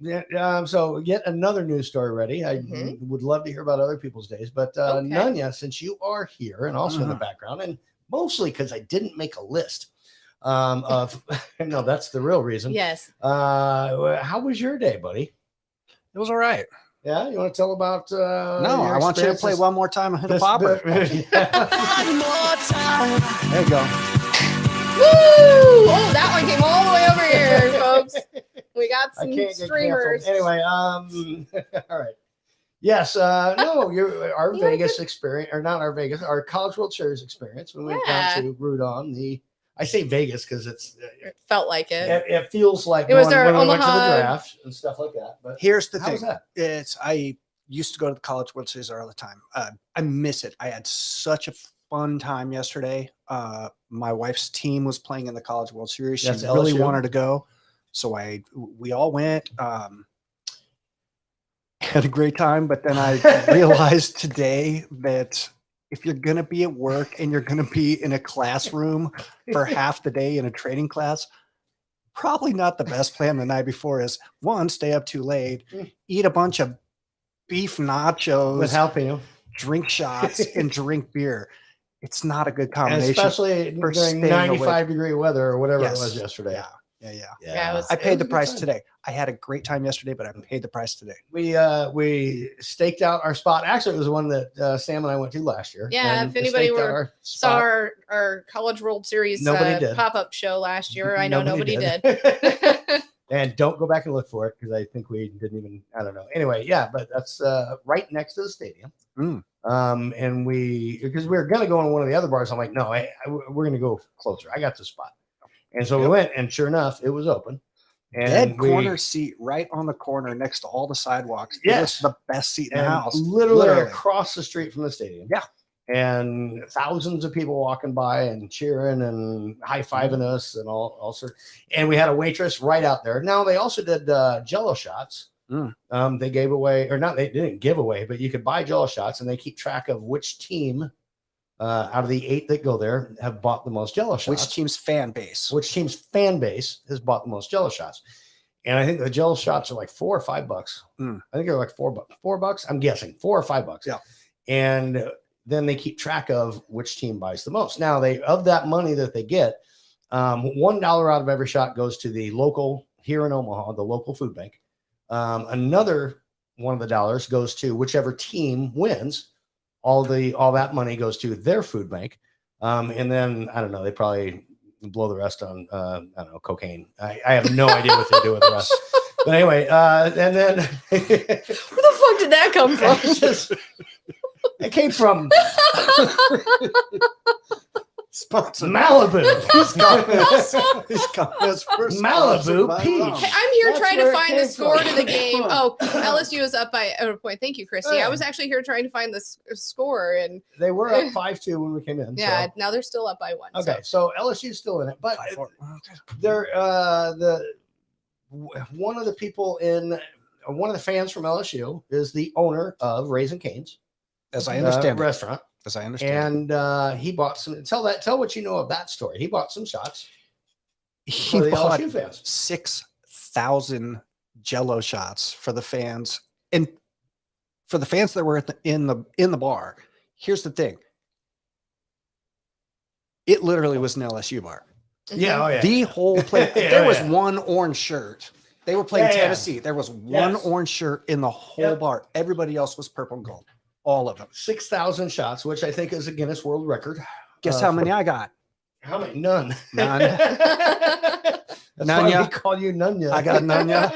So get another news story ready. I would love to hear about other people's days, but Nunya, since you are here and also in the background, and mostly because I didn't make a list of no, that's the real reason. Yes. How was your day, buddy? It was all right. Yeah, you want to tell about? No, I want you to play one more time and hit a popper. There you go. Woo! Oh, that one came all the way over here, folks. We got some streamers. Anyway, all right. Yes, no, our Vegas experience, or not our Vegas, our College World Series experience. We went down to root on I say Vegas because it felt like it. It feels like it was when our we went to the Omaha draft and stuff like that. But here's the how thing: was that? I used to go to the College World Series all the time. I miss it. I had such a fun time yesterday. My wife's team was playing in the College World Series. She That's really LSU? wanted to go, so we all went. Had a great time, but then I realized today that if you're going to be at work and you're going to be in a classroom for half the day in a training class, probably not the best plan the night before is one, stay up too late, eat a bunch of beef nachos With jalapeno, drink shots, and drink beer. It's not a good And combination. especially for during staying 95-degree weather or whatever Yes. it was yesterday. Yeah. Yeah, I It paid was the a good price time. today. I had a great time yesterday, but I paid the price today. We staked out our spot. Actually, it was the one that Sam and I went to last year. Yeah, And if anybody staked out our saw spot. our College World Series Nobody did. pop-up show last year, I know nobody did. And don't go back and look for it because I think we didn't even. I don't know. Anyway, yeah, but that's right next to the stadium. And because we were gonna go in one of the other bars. I'm like, no, we're gonna go closer. I got the spot. And so we went, and sure enough, it was open. And Dead corner seat right on the corner next to all the sidewalks. Yes. It was the best seat in the and house. literally across the street from the stadium. Yeah. And thousands of people walking by and cheering and high-fiving us and all sorts. And we had a waitress right out there. Now they also did Jello shots. They gave away, or not, they didn't give away, but you could buy Jello shots, and they keep track of which team out of the 8 that go there have bought the most Jello shots. Which team's fan base has bought the most Jello shots. And I think the Jello shots are like $4 or $5. I think they're like $4. $4. I'm guessing $4 or $5. Yeah. And then they keep track of which team buys the most. Now of that money that they get, $1 out of every shot goes to the local here in Omaha, the local food bank. Another one of the dollars goes to whichever team wins. All that money goes to their food bank. And then I don't know, they probably blow the rest on I don't know, cocaine. I have no idea what they do with the rest. But anyway, and then where the fuck did that come from? It came from Malibu. Malibu Peach. Hey, I'm here That's trying where to it find the came score from. to the game. Oh, LSU is up by a point. Thank you, Christy. I was actually here trying to find the score, and they were up 5-2 when we came in. yeah, so. now they're still up by 1. Okay, so LSU's still in it, but they're one of the people one of the fans from LSU is the owner of Raising Cane's, as I understand it. restaurant. As I understand, and he bought some. Tell what you know of that story. He bought some shots. He for the bought LSU fans. 6,000 Jello shots for the fans, and for the fans that were in the bar. Here's the thing: it literally was an LSU bar. Yeah, oh yeah. The whole place. Yeah, There was yeah. one orange shirt. They were playing Yeah, yeah. Tennessee. There was one Yes. orange shirt in the whole bar. Everybody else was purple and gold. All of them. 6,000 shots, which I think is a Guinness World Record. Guess how many I got? How many? None. None. That's why Nunya. we call you Nunya. I got Nunya.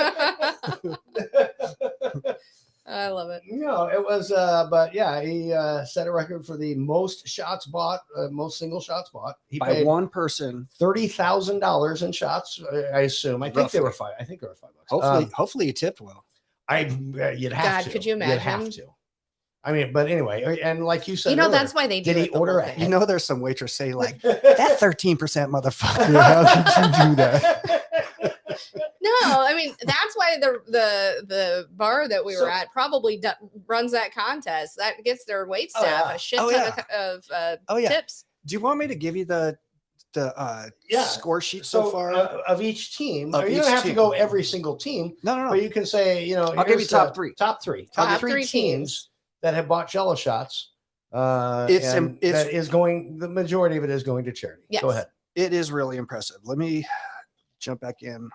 I love it. No, it was, but yeah, he set a record for the most shots bought, most single shots bought. He By paid one person. $30,000 in shots. I assume. I think they were $5. I think they were $5. Hopefully, he tipped well. You'd have God, to. could you imagine? You'd have to. I mean, but anyway, and like you said, You know, earlier, that's why they do did he it the order whole a? thing. You know, there's some waitress say like that 13% motherfucker. How did you do that? No, I mean that's why the bar that we were at probably runs that contest. That gets their wait staff a shit ton of tips. Do you want me to give you the score sheet so far of each team? Of you each don't have to team. go every single team. No. But you can say, you know, I'll give you here's top the three. Top three teams that have bought Jello shots. It's that is going. The majority of it is going to charity. Yes. Go ahead. It is really impressive. Let me jump back in.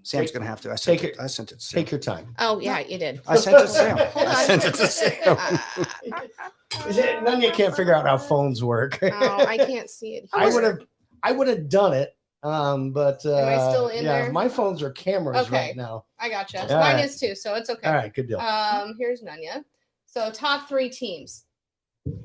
Sam's gonna have to. I sent it to Sam. Take your time. Oh yeah, you did. I sent it to Sam. Hold I on. sent it to Sam. None of you can't figure out how phones work. Oh, I can't see it. I would have done it. But Am I still in there? My phones are cameras Okay. right now. I gotcha. All Mine right. is too, so it's okay. All right, good deal. Here's Nanya. So top 3 teams.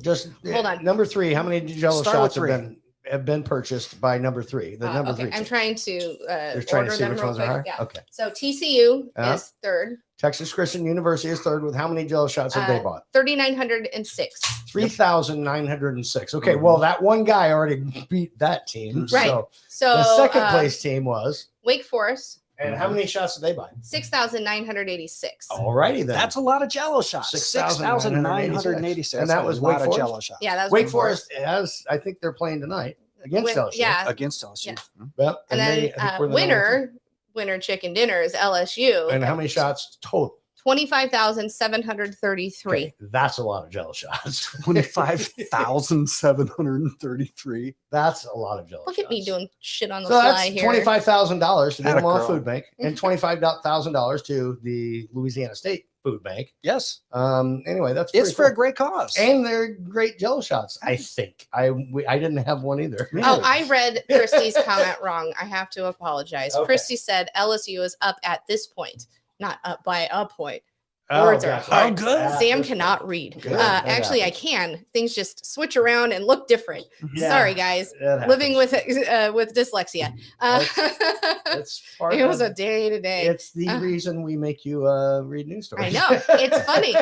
Just Hold on. Number 3. How many Jello Start with shots 3. have been purchased by number 3? The number okay, 3. I'm trying to You're trying to order see them which real ones are quick. higher? Yeah. Okay. So TCU Uh-huh. is 3rd. Texas Christian University is 3rd with how many Jello shots have they bought? 3,906. 3,906. Okay, well, that one guy already beat that team. Right. So the second place team was. Wake Forest. And how many shots did they buy? 6,986. All righty then. That's a lot of Jello shots. 6,986. And that was Wake Forest. Jello shots. Yeah, that was Wake Forest has. I think they're playing tonight against LSU. Yeah. Against LSU. Yeah. Well, And I then think we're the number winner chicken dinner is LSU. one. And how many shots total? 25,733. Okay, that's a lot of Jello shots. 25,733. That's a lot of Jello Look at me doing shit on the So fly that's here. $25,000 to the Atta Omaha girl. Food Bank and $25,000 to the Louisiana State Food Bank. Yes. Anyway, that's It's pretty for a cool. great cause. And they're great Jello shots. I think I didn't have one either. Oh, I read Christy's comment wrong. I have to apologize. Okay. Christy said LSU is up at this point, not up by a point. Oh, Words are gotcha. hard. Oh, good. Sam cannot read. Good. Actually, I can. Things just switch around and look different. Yeah, Sorry, guys. that Living with dyslexia. It's part It was of- a day to day. It's the reason we make you read news stories. I know. It's funny.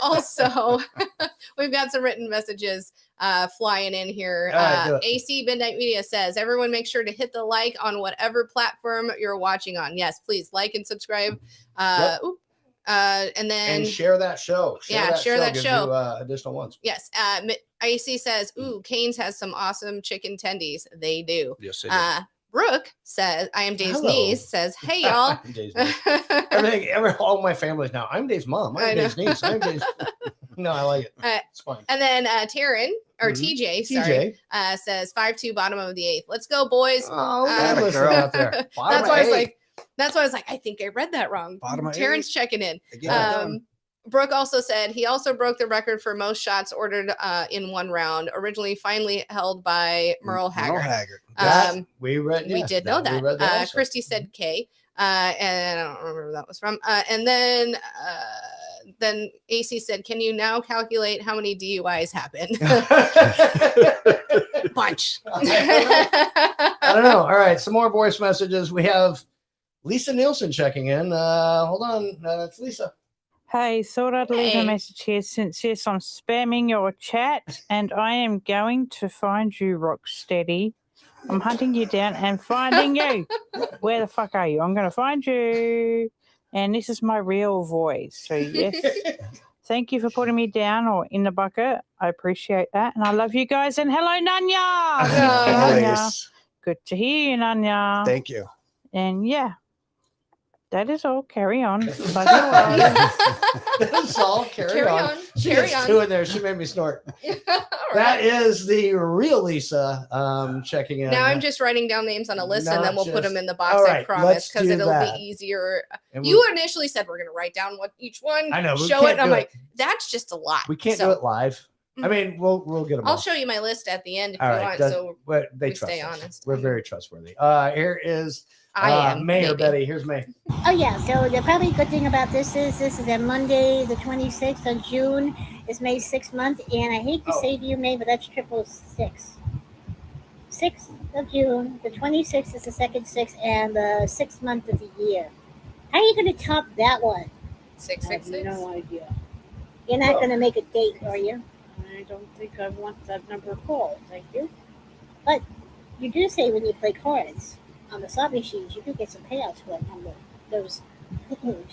Also, we've got some written messages flying in here. All right, do it. AC Midnight Media says, everyone make sure to hit the like on whatever platform you're watching on. Yes, please like and subscribe. And then And share that show. Share that gives show. you, additional ones. yes, AC says, ooh, Canes has some awesome chicken tendies. They do. Yes, Brooke says, I am Dave's Hello. niece, says, hey y'all. Dave's niece. All my family's now. I'm Dave's mom. I I'm know. Dave's niece. I'm Dave's. No, I like it. It's fine. And then Taryn or Mhm. TJ, sorry, says 5-2 bottom of the 8th. Let's go, boys. Oh, yeah, listen out there. That's Bottom why I was of like, I think I read that wrong. Bottom of Taryn's checking in. Get it done. Brooke also said he also broke the record for most shots ordered in one round, originally finally held by Merle Haggard. We read. We yeah, did know we read that. also. Christy said K, and I don't remember where that was from. And then AC said, "Can you now calculate how many DUIs happened?" Bunch. I don't know. All right, some more voice messages. We have Lisa Nielsen checking in. Hold on, it's Lisa. Hey, thought I'd leave Hey. a message here since yes, I'm spamming your chat and I am going to find you, Rocksteady. I'm hunting you down and finding you. Where the fuck are you? I'm going to find you. And this is my real voice. So, yes, thank you for putting me down or in the bucket. I appreciate that. And I love you guys. And hello, Nanya. Nanya. Nice. Good to hear you, Nanya. Thank you. And yeah, that is all. Carry on. Bye. That's all. Carry on. She Carry has on. two in there. She made me snort. That is the real Lisa checking in. Now I'm just writing down names on a list and then Not we'll put them just- in the box. All I right, promise, let's because do it'll that. be easier. And You initially said we're going to write down what each one. I know, but we show it. can't And I'm do like, that's just a lot. We can't So, do it live. I mean, we'll get them. I'll all. show you my list at the end if All you right, want. that- So but they we trust stay us. honest. We're very trustworthy. Here is I am. May or maybe. Betty? Here's May. Oh yeah, so the probably good thing about this is a Monday, the 26th of June. It's May's 6th month, and I hate to say to you, May, but that's 666. 6th of June, the 26th is the second 6th, and the 6th month of the year. How are you going to top that one? 666? I have no idea. You're not going to make a date, are you? I don't think I want that number called, thank you. But you do say when you play cards on the slot machines, you do get some payouts for that number, those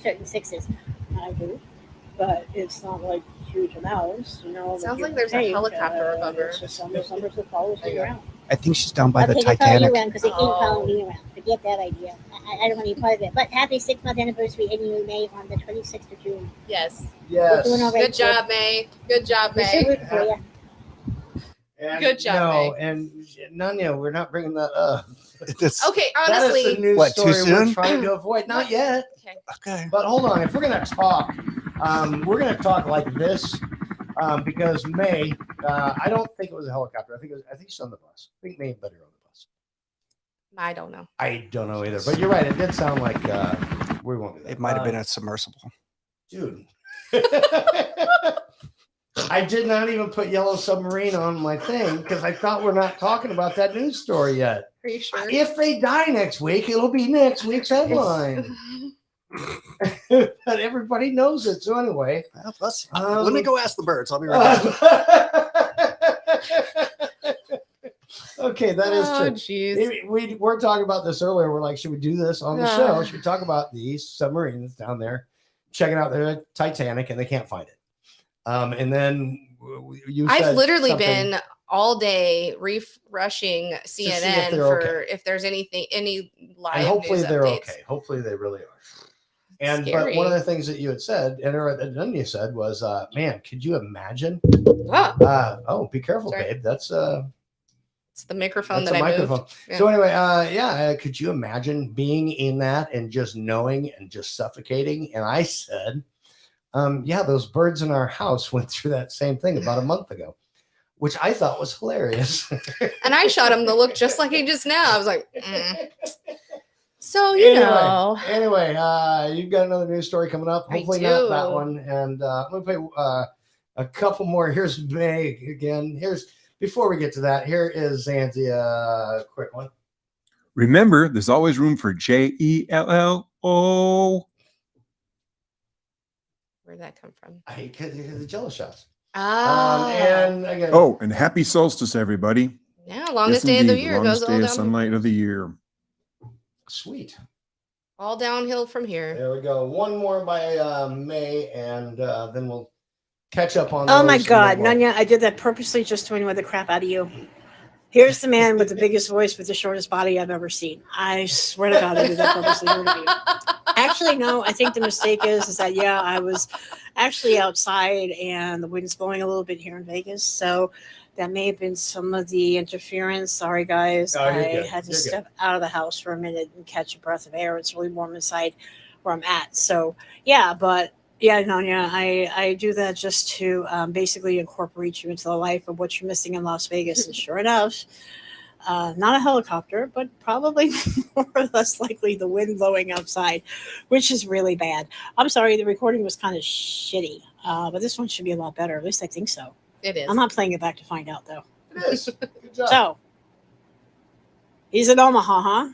certain sixes. I do, but it's not like huge amounts, you know. Sounds like there's a helicopter above her. It's just some of those numbers that follows me around. I think she's down by the Okay, they follow you Titanic. around because they ain't following me around. Forget that idea. I don't want any part of it. But happy 6th month anniversary annually May on the 26th of June. Yes. We're doing all right. Good job, May. Good job, We're so May. rooting for you. And Good job, No, May. and Nanya, we're not bringing that up. Okay, That is honestly. the news What, too story we're soon? trying to avoid. Not yet. Okay. Okay. But hold on. If we're going to talk, we're going to talk like this because May, I don't think it was a helicopter. I think she's on the bus. I think May better on the bus. I don't know. I don't know either. But you're right. It did sound like we won't do that. It might have been a submersible. Dude. I did not even put Yellow Submarine on my thing because I thought we're not talking about that news story yet. Are you sure? If they die next week, it'll be next week's headline. But everybody knows it. So anyway, Let me go ask the birds. I'll be right back. Okay, that is Oh, true. jeez. We were talking about this earlier. We're like, should we do this on the show? Should we talk about these submarines down there checking out their Titanic and they can't find it? And then you said I've literally something- been all day refreshing CNN they're for okay. if there's any live and hopefully news they're updates. okay. Hopefully they really are. And Scary. but one of the things that you had said, and then you said was, man, could you imagine? Oh, be careful, Sorry. babe. That's It's the microphone that's that a I microphone. moved. Yeah. So anyway, could you imagine being in that and just knowing and just suffocating? And I said, yeah, those birds in our house went through that same thing about a month ago, which I thought was hilarious. And I shot him to look just like he just now. I was like, So you know. Anyway, you've got another news story coming up. Hopefully not that one. And I'm gonna play a couple more. Here's May again. Before we get to that, here is Zanzia, quick one. Remember, there's always room for JELLO. Where'd that come from? The Jello shots. And again, And happy solstice, everybody. Yeah, longest day of the year Longest goes day all of down. sunlight of the year. Sweet. All downhill from here. There we go. One more by May, and then we'll catch up on. Oh my those God, and then Nanya, I did that purposely just to annoy the crap out of you. Here's the man with the biggest voice with the shortest body I've ever seen. I swear to God, I did that purposely. Actually, no, I think the mistake is that, yeah, I was actually outside and the wind's blowing a little bit here in Vegas. So that may have been some of the interference. Sorry, guys. Oh, you're I good. had to You're step out of the house for a minute and catch a breath of air. It's really warm inside where I'm at. So, yeah, but yeah, Nanya, I do that just to basically incorporate you into the life of what you're missing in Las Vegas. And sure enough, not a helicopter, but probably more or less likely the wind blowing outside, which is really bad. I'm sorry, the recording was kind of shitty, but this one should be a lot better. At least I think so. It is. I'm not playing it back to find out, though. It is. Good job. So, he's in Omaha, huh?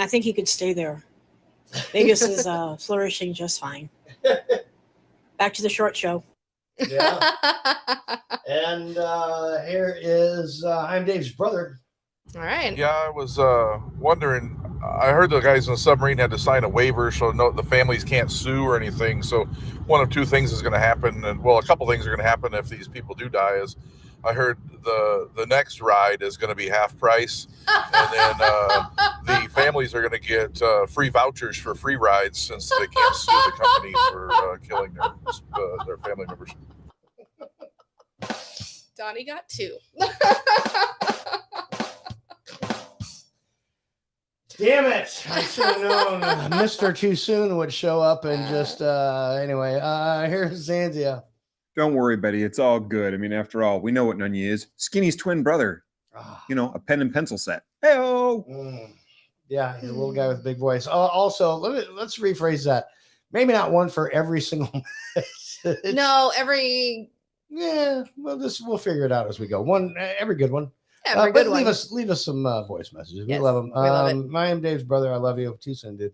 I think he could stay there. Vegas is flourishing just fine. Back to the short show. Yeah. And here is I'm Dave's brother. All right. Yeah, I was wondering. I heard the guys in the submarine had to sign a waiver so the families can't sue or anything. So one of two things is going to happen, and well, a couple things are going to happen if these people do die. Is I heard the next ride is going to be half price, and then the families are going to get free vouchers for free rides since they can't sue the company for killing their family members. Donnie got two. Damn it! I should have known Mr. Too Soon would show up and just anyway. Here's Zanzia. Don't worry, Betty. It's all good. I mean, after all, we know what Nanya is. Skinny's twin brother. You know, a pen and pencil set. Hey-oh! Yeah, he's a little guy with a big voice. Also, let's rephrase that. Maybe not one for every single message. No, every Yeah, we'll figure it out as we go. One every good one. Every But good leave one. us some voice messages. We Yes, love them. we love it. I am Dave's brother. I love you. Too soon, dude.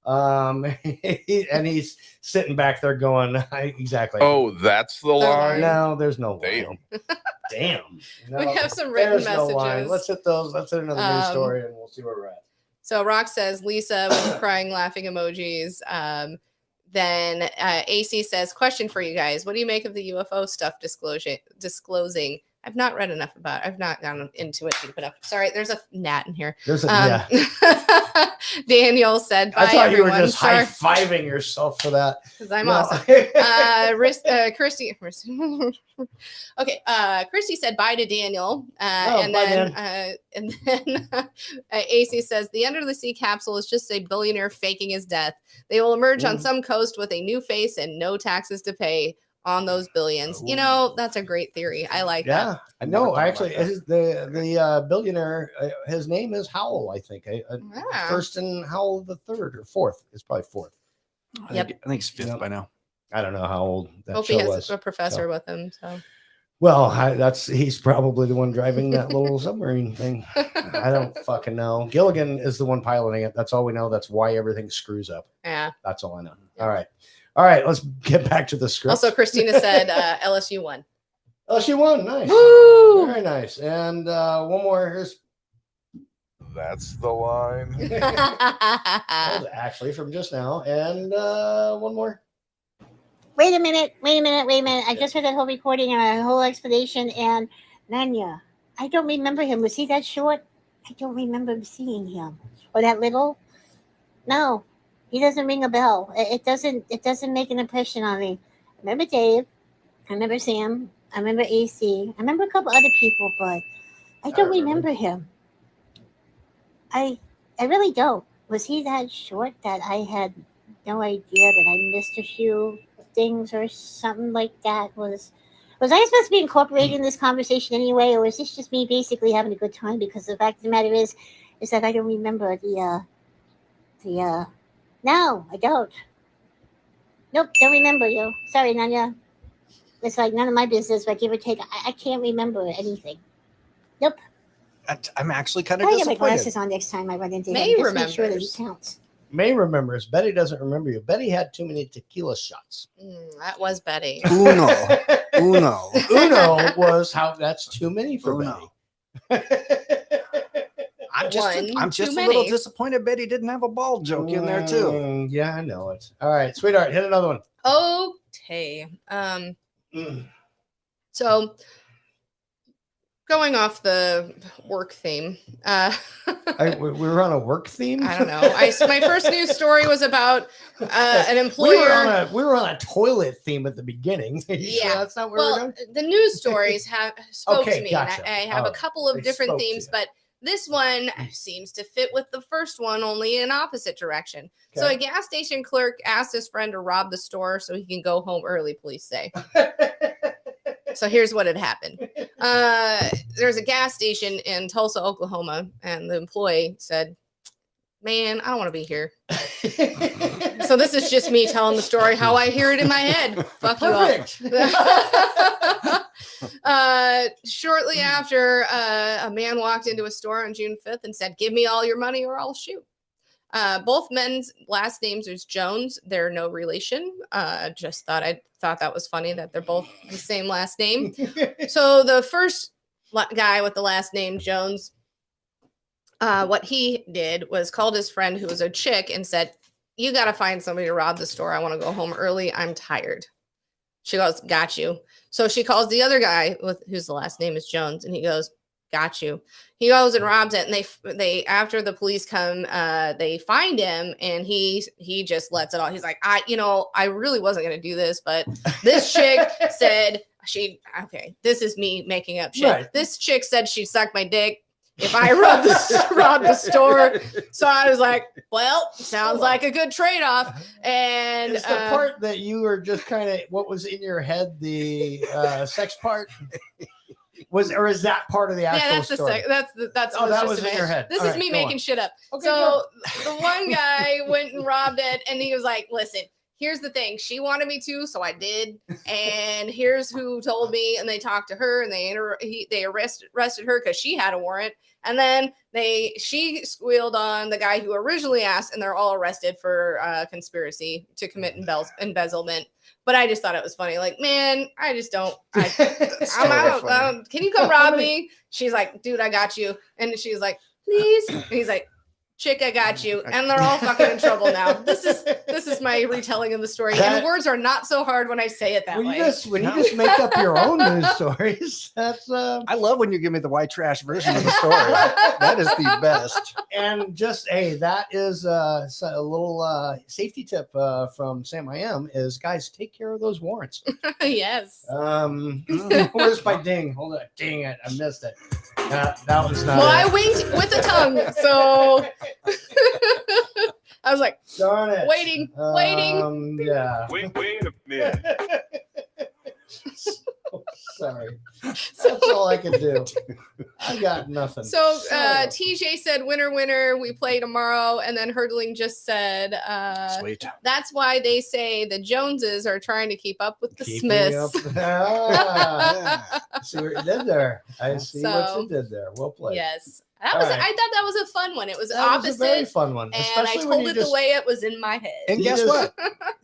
And he's sitting back there going, exactly. Oh, that's the line. No, there's no Damn. line. Damn. We have some written there's no line. messages. Let's hit those. Let's hit another news Um, story, and we'll see where we're at. So Rock says Lisa with crying, laughing emojis. Then AC says, question for you guys. What do you make of the UFO stuff disclosing? I've not read enough about it. I've not gone into it deep enough. Sorry, there's a gnat in here. There's a Daniel said, bye, I thought everyone. you were just Sorry. high-fiving yourself for that. Because I'm No. awesome. Christy. Okay. Christy said bye to Daniel. And bye, then AC says the under the sea capsule is just a billionaire faking his death. They will emerge on some coast with a new face and no taxes to pay on those billions. You know, that's a great theory. I like Yeah, that. no, actually, the billionaire, his name is Howell, I think. First and Howell the third or fourth. It's probably fourth. I think it's fifth by now. I don't know how old that Hope show he has was. a professor So. with him. So Well, he's probably the one driving that little submarine thing. I don't fucking know. Gilligan is the one piloting it. That's all we know. That's why everything screws up. yeah. That's all I know. All right. Let's get back to the script. Also, Christina said LSU won. LSU won. Nice. Woo! Very nice. And one more. Here's That's the line. that was actually from just now. And one more. Wait a minute. I just heard that whole recording and a whole explanation. And Nanya, I don't remember him. Was he that short? I don't remember seeing him. Or that little? No, he doesn't ring a bell. It doesn't make an impression on me. I remember Dave. I remember Sam. I remember AC. I remember a couple other people, but I don't remember him. I really don't. Was he that short that I had no idea that I missed a few things or something like that? Was I supposed to be incorporated in this conversation anyway, or was this just me basically having a good time? Because the fact of the matter is that I don't remember the no, I don't. Nope, don't remember you. Sorry, Nanya. It's like none of my business, but give or take, I can't remember anything. Nope. I'm actually kind of I'll get my disappointed. glasses on next time I run into May him. Just make sure that he remembers. counts. May remembers. Betty doesn't remember you. Betty had too many tequila shots. That was Betty. Uno. Uno was how that's too many for Uno. Betty. I'm just One too a little many. disappointed Betty didn't have a ball joke in there too. Yeah, I know it. All right, sweetheart, hit another one. Okay. So going off the work theme, We were on a work theme. I don't know. My first news story was about an employer. We were on a toilet theme at the beginning. You sure Yeah. that's not where we're Well, going. the news stories have spoke Okay, to me. gotcha. And I have a All right. couple of They different spoke to themes, you. but this one seems to fit with the first one, only in opposite direction. So Okay. a gas station clerk asked his friend to rob the store so he can go home early, police say. So here's what had happened. There's a gas station in Tulsa, Oklahoma, and the employee said, man, I don't want to be here. So this is just me telling the story how I hear it in my head. Fuck you all. Shortly after, a man walked into a store on June 5th and said, give me all your money or I'll shoot. Both men's last names is Jones. They're no relation. I thought that was funny that they're both the same last name. So the first guy with the last name Jones, what he did was called his friend who was a chick and said, you got to find somebody to rob the store. I want to go home early. I'm tired. She goes, got you. So she calls the other guy whose the last name is Jones, and he goes, got you. He goes and robs it, and they after the police come, they find him, and he just lets it all. He's like, I really wasn't gonna do this, but this chick said this is me making up shit. Right. This chick said she sucked my dick if I robbed the store. So I was like, well, sounds like a good trade-off. And It's the part that you were just kind of what was in your head, the sex part. Or is that part of the actual Yeah, that's story? that's Oh, that just was in your head. This All is right, me go making on. shit up. Okay, So the one guy went and robbed it, and he was like, "Listen, here's the thing. She wanted me to, so I did. And here's who told me." And they talked to her, and they arrested her because she had a warrant. And then she squealed on the guy who originally asked, and they're all arrested for conspiracy to commit embezzlement. But I just thought it was funny. Like, man, I just don't. I'm out. Can you come rob me? She's like, dude, I got you. And she's like, please. And he's like, chick, I got you. And they're all fucking in trouble now. This is my retelling of the story. And the words are not so hard when I say it that way. When you just make up your own news stories, that's I love when you give me the white trash version of the story. That is the best. And just that is a little safety tip from Sam I Am is, guys, take care of those warrants. Yes. Where's my ding? Hold on. Dang it. I missed it. That was not Well, it. I winked with the tongue, so I was like, darn it. Waiting. Yeah. Wait a minute. Sorry. That's all I can do. I got nothing. So TJ said, winner, we play tomorrow. And then Hurdling just said, sweet. That's why they say the Joneses are trying to keep up with the Smiths. See what you did there. I see what So, you did there. Well played. Yes. All I right. thought that was a fun one. It was That opposite. was a very fun one. And I especially when told you it the just- way it was in my head. And guess what?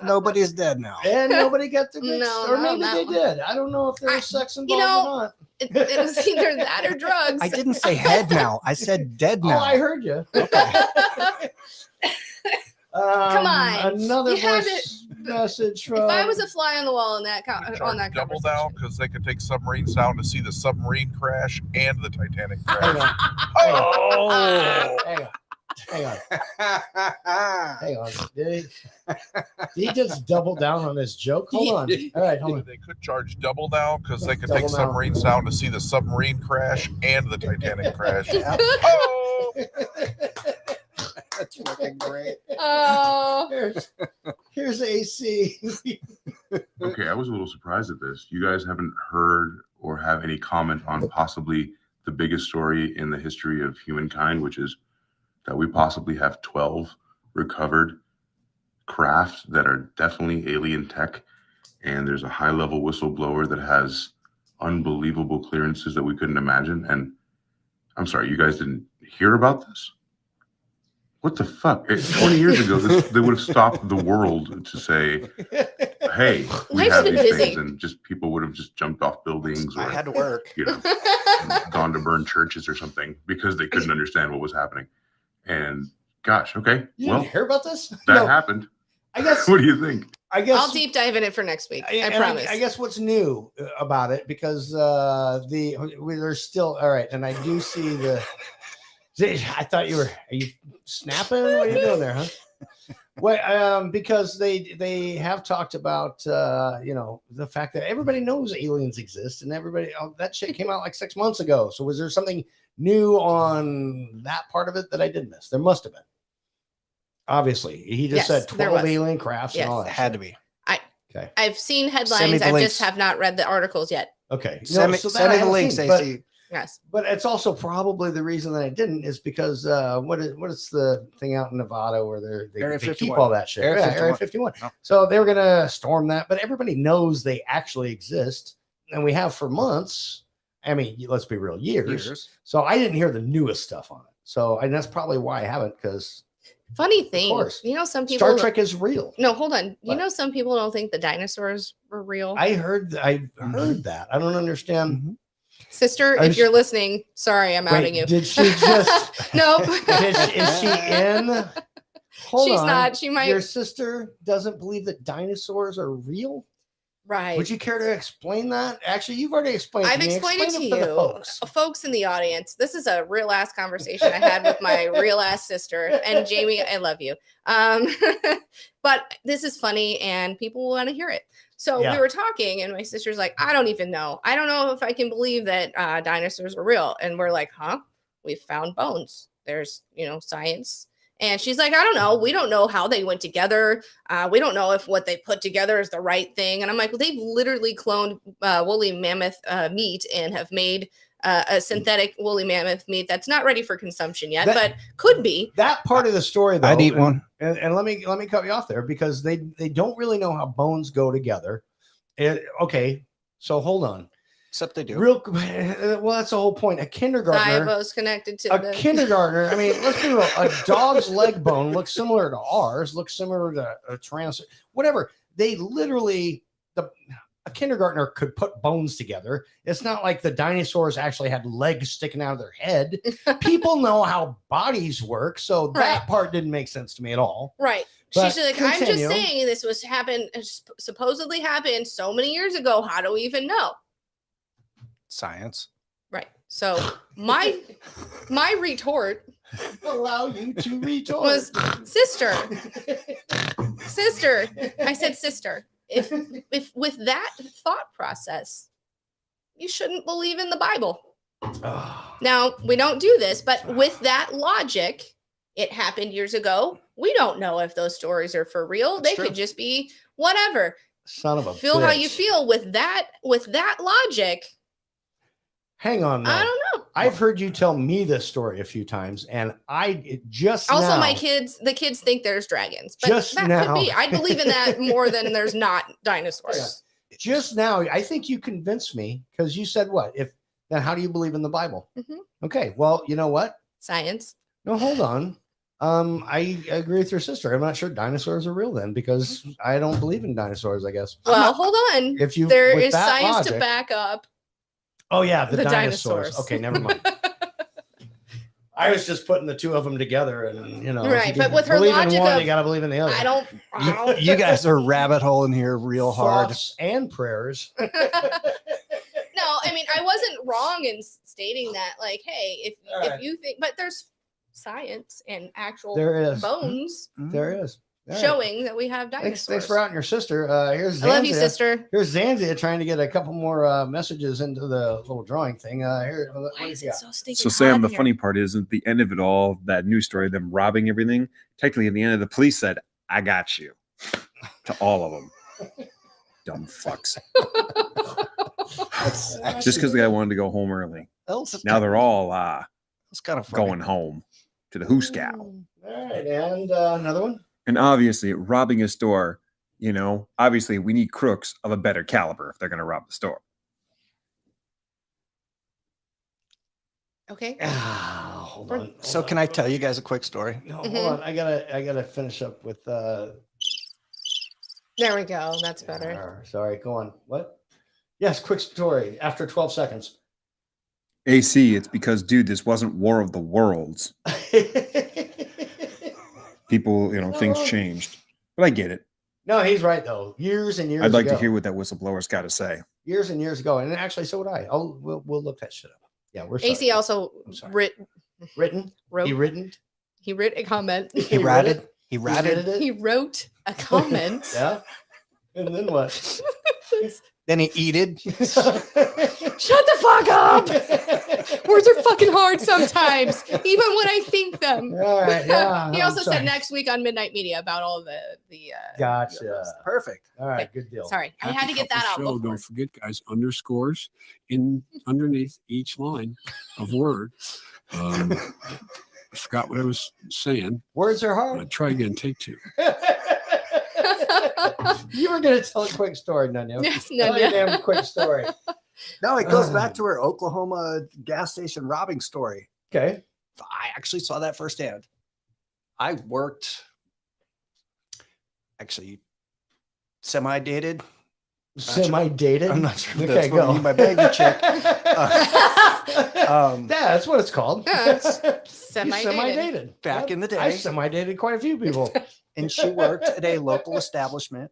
Nobody's dead now. And nobody got the mix. No, Or not maybe on they that did. I don't know if there was sex involved or not. It was either that or drugs. I didn't say head now. I said dead Oh, now. I heard you. Come on. Another You had voice message from. If I was a fly on the wall in that Double down because they could take submarines down to see the submarine crash and the Titanic crash. Hang on. Hang on. Did he just double down on this joke? Hold on. All right, hold on. They could charge double down because they could Double take down. submarines down to see the submarine crash and the Titanic crash. That's fucking great. Oh. Here's AC. Okay, I was a little surprised at this. You guys haven't heard or have any comment on possibly the biggest story in the history of humankind, which is that we possibly have 12 recovered craft that are definitely alien tech. And there's a high-level whistleblower that has unbelievable clearances that we couldn't imagine. And I'm sorry, you guys didn't hear about this? What the fuck? 20 years ago, they would have stopped the world to say, hey, we Life's have been these busy. things. And just people would have just jumped off buildings or I had to work. gone to burn churches or something because they couldn't understand what was happening. And gosh, okay, You well, didn't hear about this? that No. happened. I guess. What do you think? I guess. I'll deep dive in it for next week. I And promise. I guess what's new about it, because there's still all right, and I do see the. I thought you were. Are you snapping? What are you doing there, huh? Well, because they have talked about the fact that everybody knows aliens exist, and everybody that shit came out like 6 months ago. So was there something new on that part of it that I did miss? There must have been. Obviously, he just Yes, said there 12 was. alien crafts and all that. Had shit. to be. Okay. I've seen Send me headlines. the I links. just have not read the articles yet. Okay. Send me, so that send I me the haven't links, seen, but- AC. Yes. But it's also probably the reason that I didn't is because what is the thing out in Nevada where Area they keep 51. all that shit? Area Yeah, 51. Area 51. Oh. So they were gonna storm that, but everybody knows they actually exist, and we have for months. I mean, let's be real, years. So I didn't hear the newest stuff on it. So and that's probably why I haven't, because Funny thing, course. some people. Star Trek is real. No, hold on. What? Some people don't think the dinosaurs were real. I heard that. I don't understand. Sister, I if was- you're listening, sorry, I'm outing Wait, you. did she just? Nope. Is she in? Hold She's on. not. She might- Your sister doesn't believe that dinosaurs are real. Right. Would you care to explain that? Actually, you've already explained. I've to me. explained it to Explain for the you, folks. folks in the audience. This is a real ass conversation I had with my real ass sister. And Jamie, I love you. But this is funny, and people want to hear it. So Yeah. we were talking, and my sister's like, "I don't even know. I don't know if I can believe that dinosaurs are real." And we're like, "Huh? We found bones. There's, science And she's like, I don't know. We don't know how they went together. We don't know if what they put together is the right thing. And I'm like, well, they've literally cloned woolly mammoth meat and have made a synthetic woolly mammoth meat that's not ready for consumption yet, but could be. That part of the story, though. I'd eat one. And let me cut you off there because they don't really know how bones go together. Okay, so hold on. Except they do. Well, that's the whole point. A kindergartner. Thigh connected to a kindergartner. I mean, let's be real. A dog's leg bone looks similar to ours. Looks similar to a whatever. They literally a kindergartner could put bones together. It's not like the dinosaurs actually had legs sticking out of their head. People know how bodies work, so that part didn't make sense to me at all. Right. But She's like, I'm just saying this was supposedly happened so many years ago. How do we even know? Science. Right. So my retort allow you to retort was sister. I said sister. If with that thought process, you shouldn't believe in the Bible. Now, we don't do this, but with that logic, it happened years ago. We don't know if those stories are for real. They could just be whatever. Son of a feel bitch. how you feel with that logic. Hang on, though. I don't know. I've heard you tell me this story a few times, and the kids think there's dragons, but Just that now. could be. I believe in that more than there's not dinosaurs. Just now, I think you convinced me because you said what? Then how do you believe in the Bible? Okay, well, you know what? Science. No, hold on. I agree with your sister. I'm not sure dinosaurs are real then because I don't believe in dinosaurs, I guess. Well, hold on. There is science to back up. Oh yeah, the dinosaurs. Okay, never mind. I was just putting the two of them together, and right. But with her logic, one, you got to believe in the other. I don't. You guys are rabbit holing here real hard. Thoughts and prayers. No, I mean I wasn't wrong in stating that. Like, hey, if you think, but there's science and actual bones. There is. Showing that we have dinosaurs. Thanks for outing your sister. Here's Zanzia. I love you, sister. Here's Zanzia trying to get a couple more messages into the little drawing thing. Here, why is it so stinking So Sam, the hot in funny part is at the end of it all, that news story, them robbing everything. Technically, in the end, the police said, "I got you," to all of them. Dumb fucks. Just because the guy wanted to go home early. Now they're all it's kind of going home to the Hooskow. All right, and another one. And obviously, robbing a store, obviously we need crooks of a better caliber if they're going to rob the store. Okay. Hold on. So can I tell you guys a quick story? No, hold on. I gotta finish up with. There we go. That's better. Sorry. Go on. What? Yes. Quick story. After 12 seconds. AC, it's because, dude, this wasn't War of the Worlds. People, things changed. But I get it. No, he's right, though. Years and years I'd like ago. to hear what that whistleblower's got to say. Years and years ago. And actually, so would I. We'll look that shit up. Yeah, we're AC also wrote a comment. He wrote a comment. Yeah. And then what? Then he eated. Shut the fuck up. Words are fucking hard sometimes, even when I think them. All right, yeah. He also said next week on Midnight Media about all the Gotcha. Perfect. All right, good deal. Sorry, I had to get that out. Show, don't forget, guys, underscores underneath each line of word. I forgot what I was saying. Words are hard. Try again, take two. You were going to tell a quick story, Nunya. Yes, Tell a damn quick story. No, it goes back to her Oklahoma gas station robbing story. Okay. I actually saw that firsthand. I worked, actually, semi-dated. Semi-dated? I'm not sure if Okay, that's what go. I mean by baby chick. Yeah, that's what it's called. Semi-dated. Back in the day. I semi-dated quite a few people. And she worked at a local establishment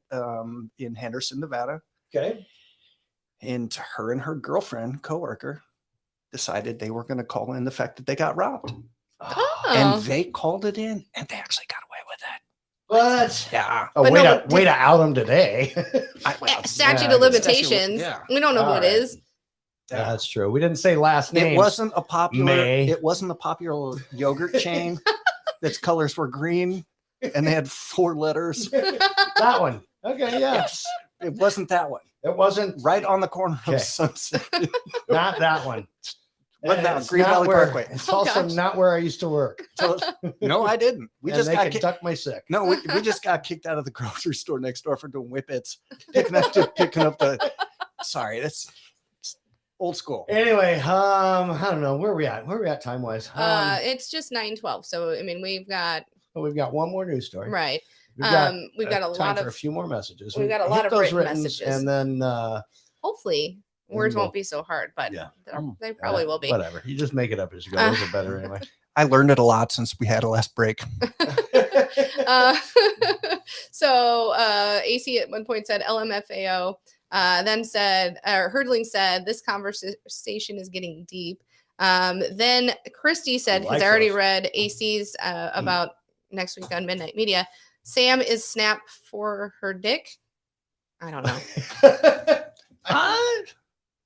in Henderson, Nevada. Okay. And her and her girlfriend, coworker, decided they were going to call in the fact that they got robbed. Oh. And they called it in, and they actually got away with it. What? Yeah. Oh, way to out them today. Statute of limitations. We don't know who it is. Yeah, that's true. We didn't say last name. It wasn't a popular. It wasn't a popular yogurt chain Its colors were green, and they had 4 letters. That one. Okay, yeah. Yes, it wasn't that one. It wasn't Right on the corner Okay. of Sunset. not that one. What now? It's Green not Valley where- Parkway. It's Oh, also gosh. not where I used to work. No, I didn't. We And just they got could kicked. duck my sick. No, we just got kicked out of the grocery store next door for doing whippets. Picking up the. Sorry, that's old school. Anyway, I don't know where are we at. Where are we at time wise? It's just 9:12. So I mean, we've got We've got one more news story. right. We've got, We've got a time lot for a of few more messages. we've got a Hit lot of those written writtens, messages. and then hopefully words we'll- won't be so hard, but yeah. they probably will be. Whatever. You just make it up as you go. Those are better anyway. I learned it a lot since we had a last break. So AC at one point said LMFAO, then said, Herdling said, this conversation is getting deep. Then Christy said, because like I already those. read AC's about next week on Midnight Media, Sam is snap for her dick. I don't know.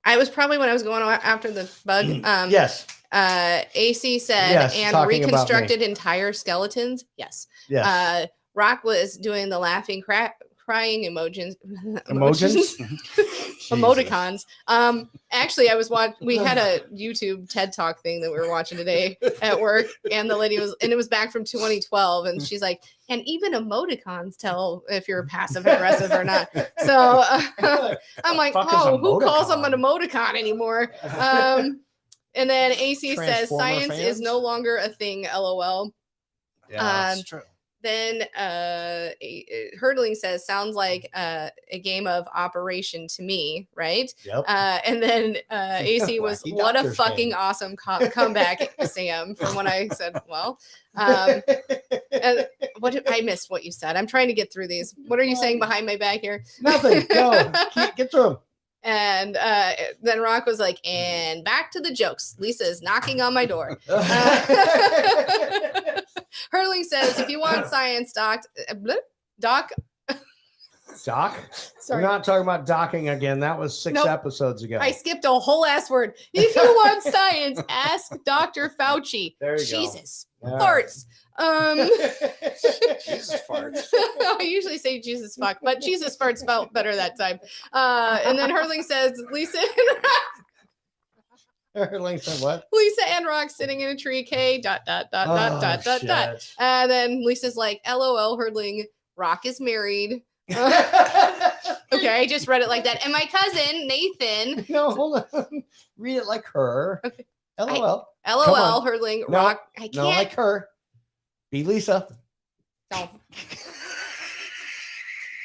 I was probably when I was going after the bug. Yes. AC said, Yes, and talking about me. reconstructed entire skeletons. Yes. Yes. Rock was doing the laughing, crying emojis. Emojis? Emoticons. Actually, I was watching. We had a YouTube TED Talk thing that we were watching today at work, and the lady was, and it was back from 2012, and she's like, and even emoticons tell if you're passive aggressive or not. So I'm like, fuck is oh, who calls emoticon? them an emoticon anymore? And then AC says Transformer science is fans? no longer a thing. LOL. Yeah, that's true. Then Herdling says sounds like a game of Operation to me, right? Yep. And then AC was Wacky what a doctor's fucking game. awesome comeback, Sam. From when I said, well, and I missed what you said. I'm trying to get through these. What are you saying behind my back here? Nothing. Go. Get through them. And then Rock was like, and back to the jokes. Lisa is knocking on my door. Hurling says, if you want science, Doc, Doc? Sorry. We're not talking about docking again. That was 6 Nope. episodes ago. I skipped a whole ass word. If you want science, ask Dr. Fauci. There you go. Jesus. All right. Farts. Jesus farts. I usually say Jesus fuck, but Jesus farts felt better that time. And then Hurling says, Lisa Hurling said what? Lisa and Rock sitting in a tree, K, dot, dot, dot, dot, dot, dot, dot. shit. And then Lisa's like, LOL, Hurling, Rock is married. Okay, I just read it like that. And my cousin, Nathan, No, hold on. Read it like her. Okay. LOL. Come LOL, on. Hurling, No, Rock. I can't. No, like her. Be Lisa. No.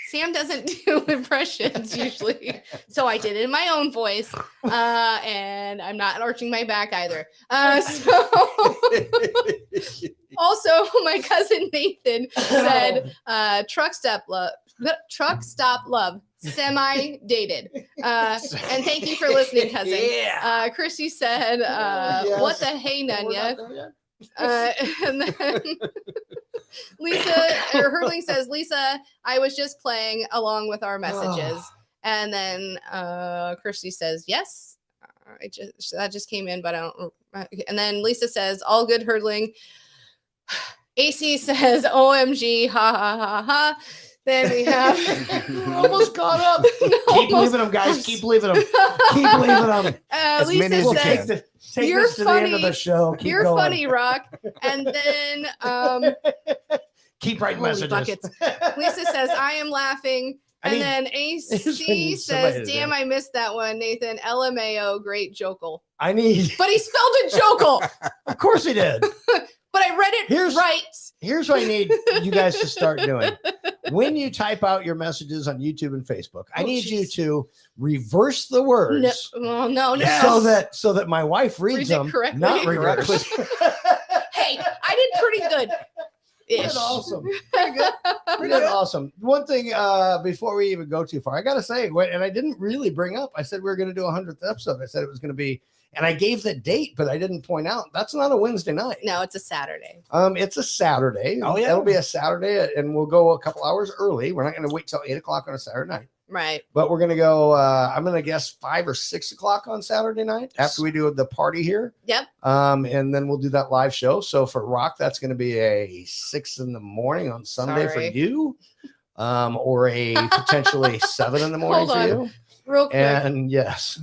Sam doesn't do impressions usually, so I did it in my own voice, and I'm not arching my back either. Also, my cousin Nathan said, "Truck stop love, semi dated." And thank you for listening, cousin. Yeah. Christy said, "What the hey, Nunya?" And then Hurling says, Lisa, I was just playing along with our messages. And then Kirsty says, yes. That just came in, but I don't. And then Lisa says, all good, Hurling. AC says, OMG, ha ha ha ha. Then we have almost caught up. Keep leaving them, guys. Keep leaving them. Keep leaving them. Lisa says, Take you're this to funny. the end of the show. Keep You're going. funny, Rock. And then keep writing holy messages. buckets. Lisa says, I am laughing. And then AC says, damn, I missed that one, Nathan. LMAO, great jokel. I need. But he spelled it jokel. Of course he did. But I read it right. Here's what I need you guys to start doing. When you type out your messages on YouTube and Facebook, I need you to reverse the words. No. So that my wife reads Read it them correctly. not reverse. Hey, I did pretty good. That's awesome. Pretty awesome. One thing before we even go too far, I got to say, and I didn't really bring up, I said we were going to do a 100th episode. I said it was going to be, and I gave the date, but I didn't point out that's not a Wednesday night. No, it's a Saturday. It's a Saturday. Oh, yeah. It'll be a Saturday, and we'll go a couple hours early. We're not going to wait till 8 o'clock on a Saturday night. Right. But we're gonna go. I'm gonna guess 5 or 6 o'clock on Saturday night after we do the party here. Yep. And then we'll do that live show. So for Rock, that's gonna be a 6 in the morning on Sunday Sorry. for you, or a potentially 7 in the morning Hold for on. you. Real quick. And yes,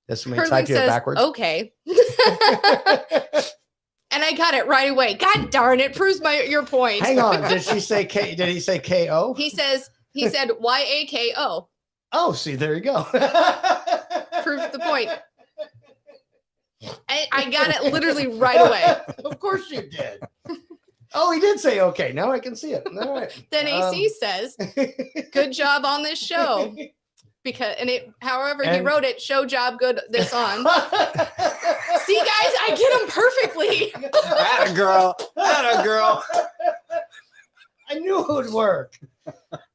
this may Hurling type you says, backwards. okay. And I got it right away. God darn it. Proves your point. Hang on. Did she say K? Did he say KO? He said YAKO. Oh, see, there you go. Proved the point. I got it literally right away. Of course you did. Oh, he did say okay. Now I can see it. All right. Then AC says, good job on this show. Because however he And- wrote it, show job good this on. See, guys, I get him perfectly. Atta girl. Atta girl. I knew it would work.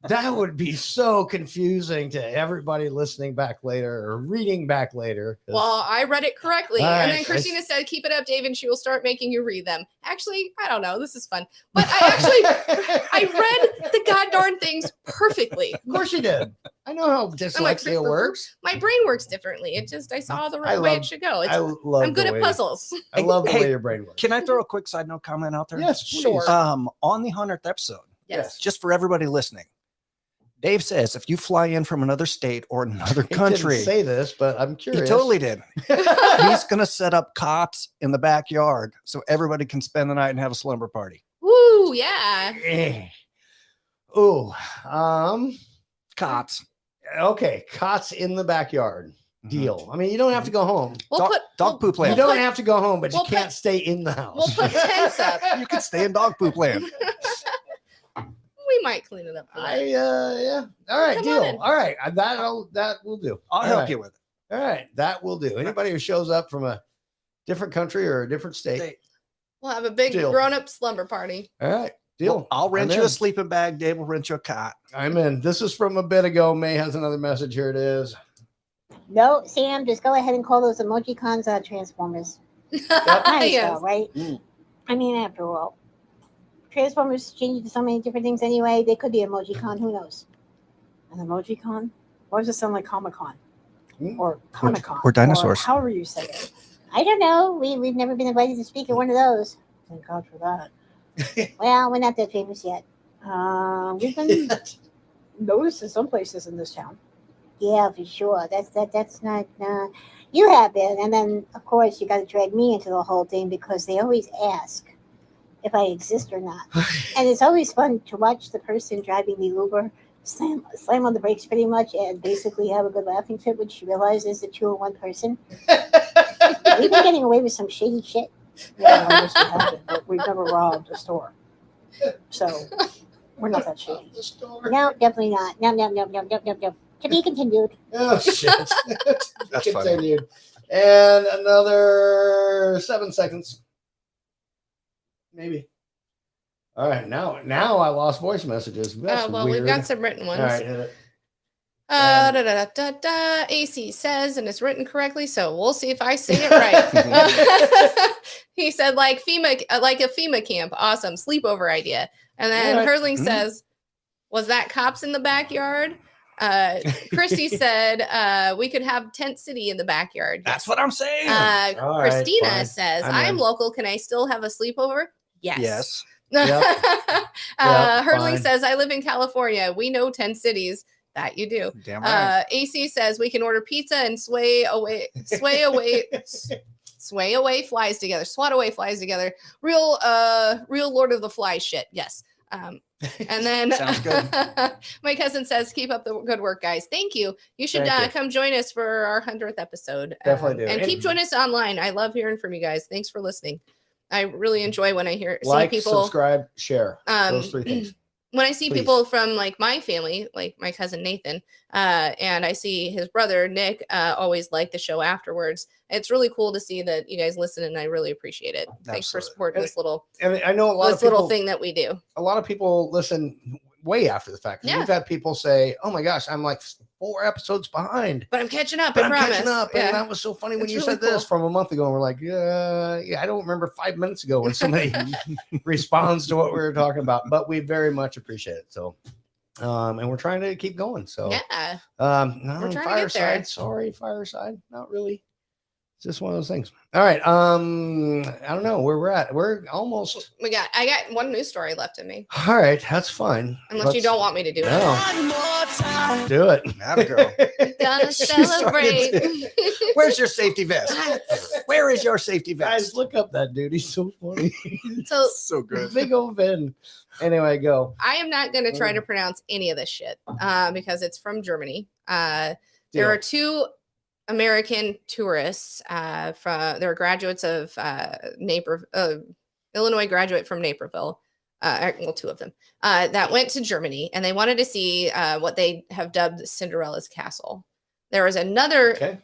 That would be so confusing to everybody listening back later or reading back later. 'Cause- Well, I read it correctly. All And right, then Christina said, keep it up, Dave, and she will start making you read them. Actually, I don't know. This is fun. But I read the god darn things perfectly. Of course you did. I know how dyslexia works. My brain works differently. It just, I saw the I way love- it should go. I love I'm good the at way- puzzles. I love the Hey, way your brain works. Can I throw a quick side note comment out there? Yes, please. Sure. On the 100th episode, Yes. just for everybody listening, Dave says if you fly in from another state or another He country, didn't say this, but I'm he curious. totally did. He's going to set up cots in the backyard so everybody can spend the night and have a slumber party. Woo, yeah. Oh, cots. Okay, cots in the backyard. Deal. I mean, you don't have to go home. Dog poop land. You don't have to go home, but you we'll can't stay in the house. We'll put tents up. You can stay in dog poop land. We might clean it up. For that. Yeah. All right, Come deal. on in. All right, that will do. I'll All help right. you with it. All right, that will do. Anybody who shows up from a different country or a different state. We'll have a big Deal. grown-up slumber party. All right, deal. Well, I'll rent I'm you in. a sleeping bag. Dave will rent you a cot. I'm in. This is from a bit ago. May has another message. Here it is. No, Sam, just go ahead and call those emoji cons Transformers. Nice, Yes. though, right? I mean, after all, Transformers changed to so many different things anyway. They could be emoji con. Who knows? An emoji con? Or does it sound like Comic Con? Or Comic Con? or dinosaurs. However you say it. I don't know. We've never been invited to speak at one of those. Thank God for that. Well, we're not that famous yet. We've been noticed in some places in this town. Yeah, for sure. That's not. You have been, and then of course you got to drag me into the whole thing because they always ask if I exist or not, and it's always fun to watch the person driving the Uber slam on the brakes pretty much and basically have a good laughing fit when she realizes that you're one person. We've been getting away with some shady shit. Yeah, I wish we haven't, but we've never robbed a store, so we're not that shady. No, definitely not. No. To be continued. Oh shit. That's funny. Continued. And another 7 seconds. Maybe. All right, now I lost voice messages. That's Well, weird. we've got some written ones. All right, hit it. AC says, and it's written correctly, so we'll see if I say it right. He said, like a FEMA camp. Awesome. Sleepover idea. And then All right. Hurling says, was that cops in the backyard? Christy said, we could have Tent City in the backyard. That's what I'm saying. All right, Christina fine. says, I'm I'm in. local. Can I still have a sleepover? Yes. Yes. Yep. Hurling fine. says, I live in California. We know 10 cities. That you do. Damn right. AC says we can order pizza and sway away flies together. Swat away flies together. Real Lord of the Flies shit. Yes. And then Sounds good. my cousin says, keep up the good work, guys. Thank you. You should Thank you. come join us for our 100th episode. Definitely do. And keep joining us online. I love hearing from you guys. Thanks for listening. I really enjoy when I Like, see people subscribe, share. Those 3 things. when I see Please. people from like my family, like my cousin Nathan, and I see his brother Nick, always like the show afterwards. It's really cool to see that you guys listen, and I really appreciate it. Thanks for supporting this little And I know a lot of little people, thing that we do. a lot of people listen way after the fact. Yeah. We've had people say, "Oh my gosh, I'm like 4 episodes behind." But I'm catching up. But I I'm promise. catching up, Yeah. and that was so funny when It's you really said this cool. from a month ago. And we're like, yeah, I don't remember 5 minutes ago when somebody responds to what we were talking about, but we very much appreciate it. So And we're trying to keep going. So Yeah. no, We're trying to get there. Fireside. Sorry, Fireside. Not really. It's just one of those things. All right. I don't know where we're at. We're almost. I got one news story left in me. All right, that's fine. Unless you don't want me to do it. No. Do it. Have girl. Gonna celebrate. Where's your safety vest? Where is your safety vest? Guys, look up that dude. He's so funny. So good. Big old Ben. Anyway, go. I am not going to try to pronounce any of this shit because it's from Germany. There are two American tourists they're graduates of Illinois graduate from Naperville. Two of them that went to Germany, and they wanted to see what they have dubbed Cinderella's Castle. There was another,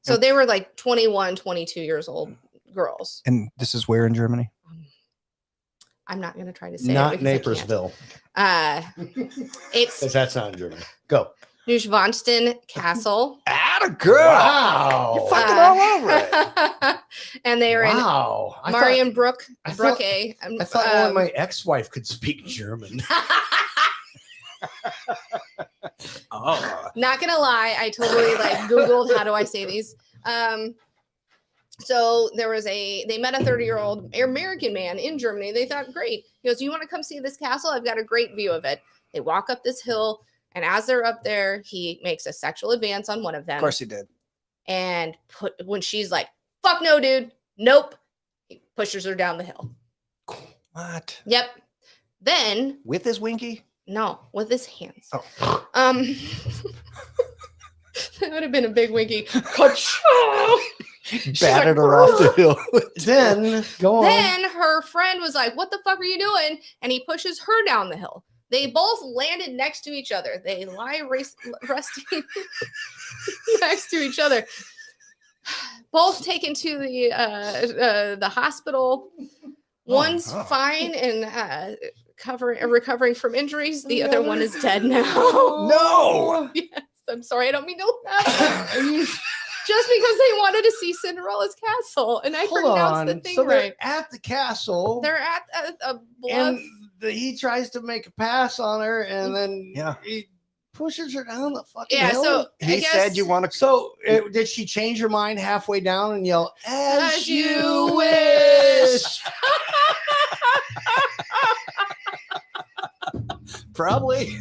so they were like 21, 22 years old girls. And this is where in Germany? I'm not going to try to say not it because Napersville. It's that's not in Germany. Go. Neuschwanstein Castle. Atta girl. Wow. You're fucking all over it. And they are in Marienbrook. I thought only my ex-wife could speak German. Not gonna lie, I totally Googled how do I say these. So they met a 30-year-old American man in Germany. They thought, great. He goes, you want to come see this castle? I've got a great view of it. They walk up this hill, and as they're up there, he makes a sexual advance on one of them. Of course he did. And when she's like, fuck no, dude. Nope. He pushes her down the hill. What? Yep. Then with his winky? No, with his hands. Oh. That would have been a big winky. Batted her off the hill. Then go on. Then her friend was like, what the fuck are you doing? And he pushes her down the hill. They both landed next to each other. They lie resting next to each other. Both taken to the hospital. One's fine and recovering from injuries. The other one is dead now. No. Yes, I'm sorry. I don't mean to laugh. Just because they wanted to see Cinderella's castle, and I pronounced the thing so they're right. at the castle. They're at a bluff. And he tries to make a pass on her, and then he pushes her down the fucking hill. So he said you want to. So did she change her mind halfway down and yell, "As you wish"? Probably.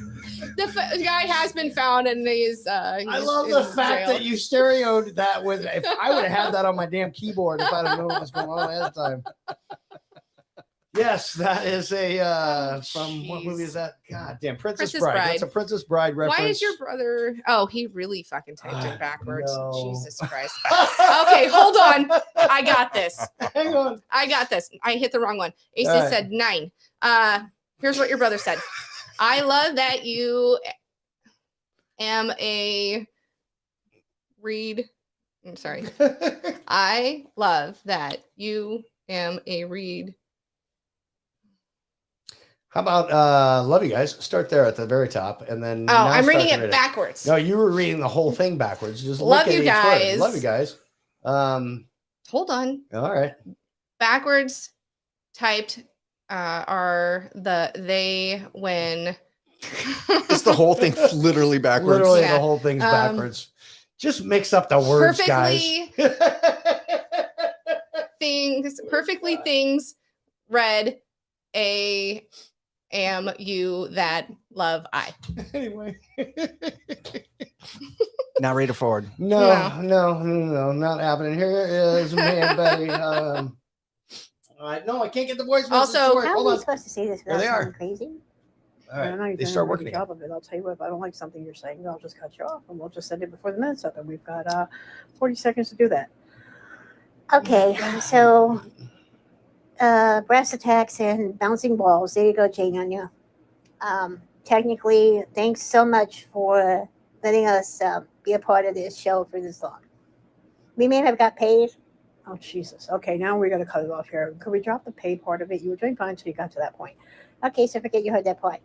The guy has been found, and he's. I love the fact that you stereoed that with. If I would have had that on my damn keyboard, if I'd have known what was going on ahead of time. Yes, that is a from what movie is that? God damn, Princess Bride. That's a Princess Bride reference. Why is your brother? Oh, he really fucking typed it backwards. No. Jesus Christ. Okay, hold on. I got this. Hang on. I got this. I hit the wrong one. AC All right. said 9. Here's what your brother said. I love that you am a read. I'm sorry. I love that you am a read. How about love you guys? Start there at the very top, and then. Oh, now I'm start reading to it backwards. No, you were reading the whole thing backwards. Just Love look at you each guys. word. Love you guys. Hold on. All right. Backwards typed are the they when. It's the whole thing literally backwards. Literally, Yeah. the whole thing's backwards. Just mix up the words, Perfectly guys. Perfectly things read am you that love I. Anyway. Now read it forward. No, not happening. Here is man, Betty. No, I can't get the voice. Also, Hold How are we on. supposed to say this There without they are. sounding crazy? All right. I know you're They doing start a working good again. job of it. I'll tell you what, if I don't like something you're saying, I'll just cut you off and we'll just send it before the minute's up. And we've got 40 seconds to do that. Okay, so brass attacks and bouncing balls. There you go, Jane Anya. Technically, thanks so much for letting us be a part of this show for this long. We may have got paid. Oh, Jesus. Okay, now we got to cut it off here. Could we drop the pay part of it? You were doing fine until you got to that point. Okay, so forget you heard that part.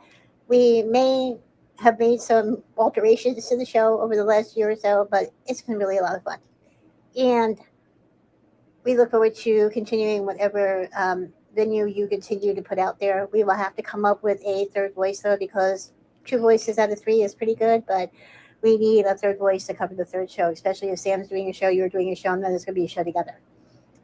We may have made some alterations to the show over the last year or so, but it's been really a lot of fun. And we look forward to continuing whatever venue you continue to put out there. We will have to come up with a third voice, though, because 2 voices out of 3 is pretty good, but we need a third voice to cover the third show, especially if Sam's doing a show, you're doing a show, and then there's going to be a show together.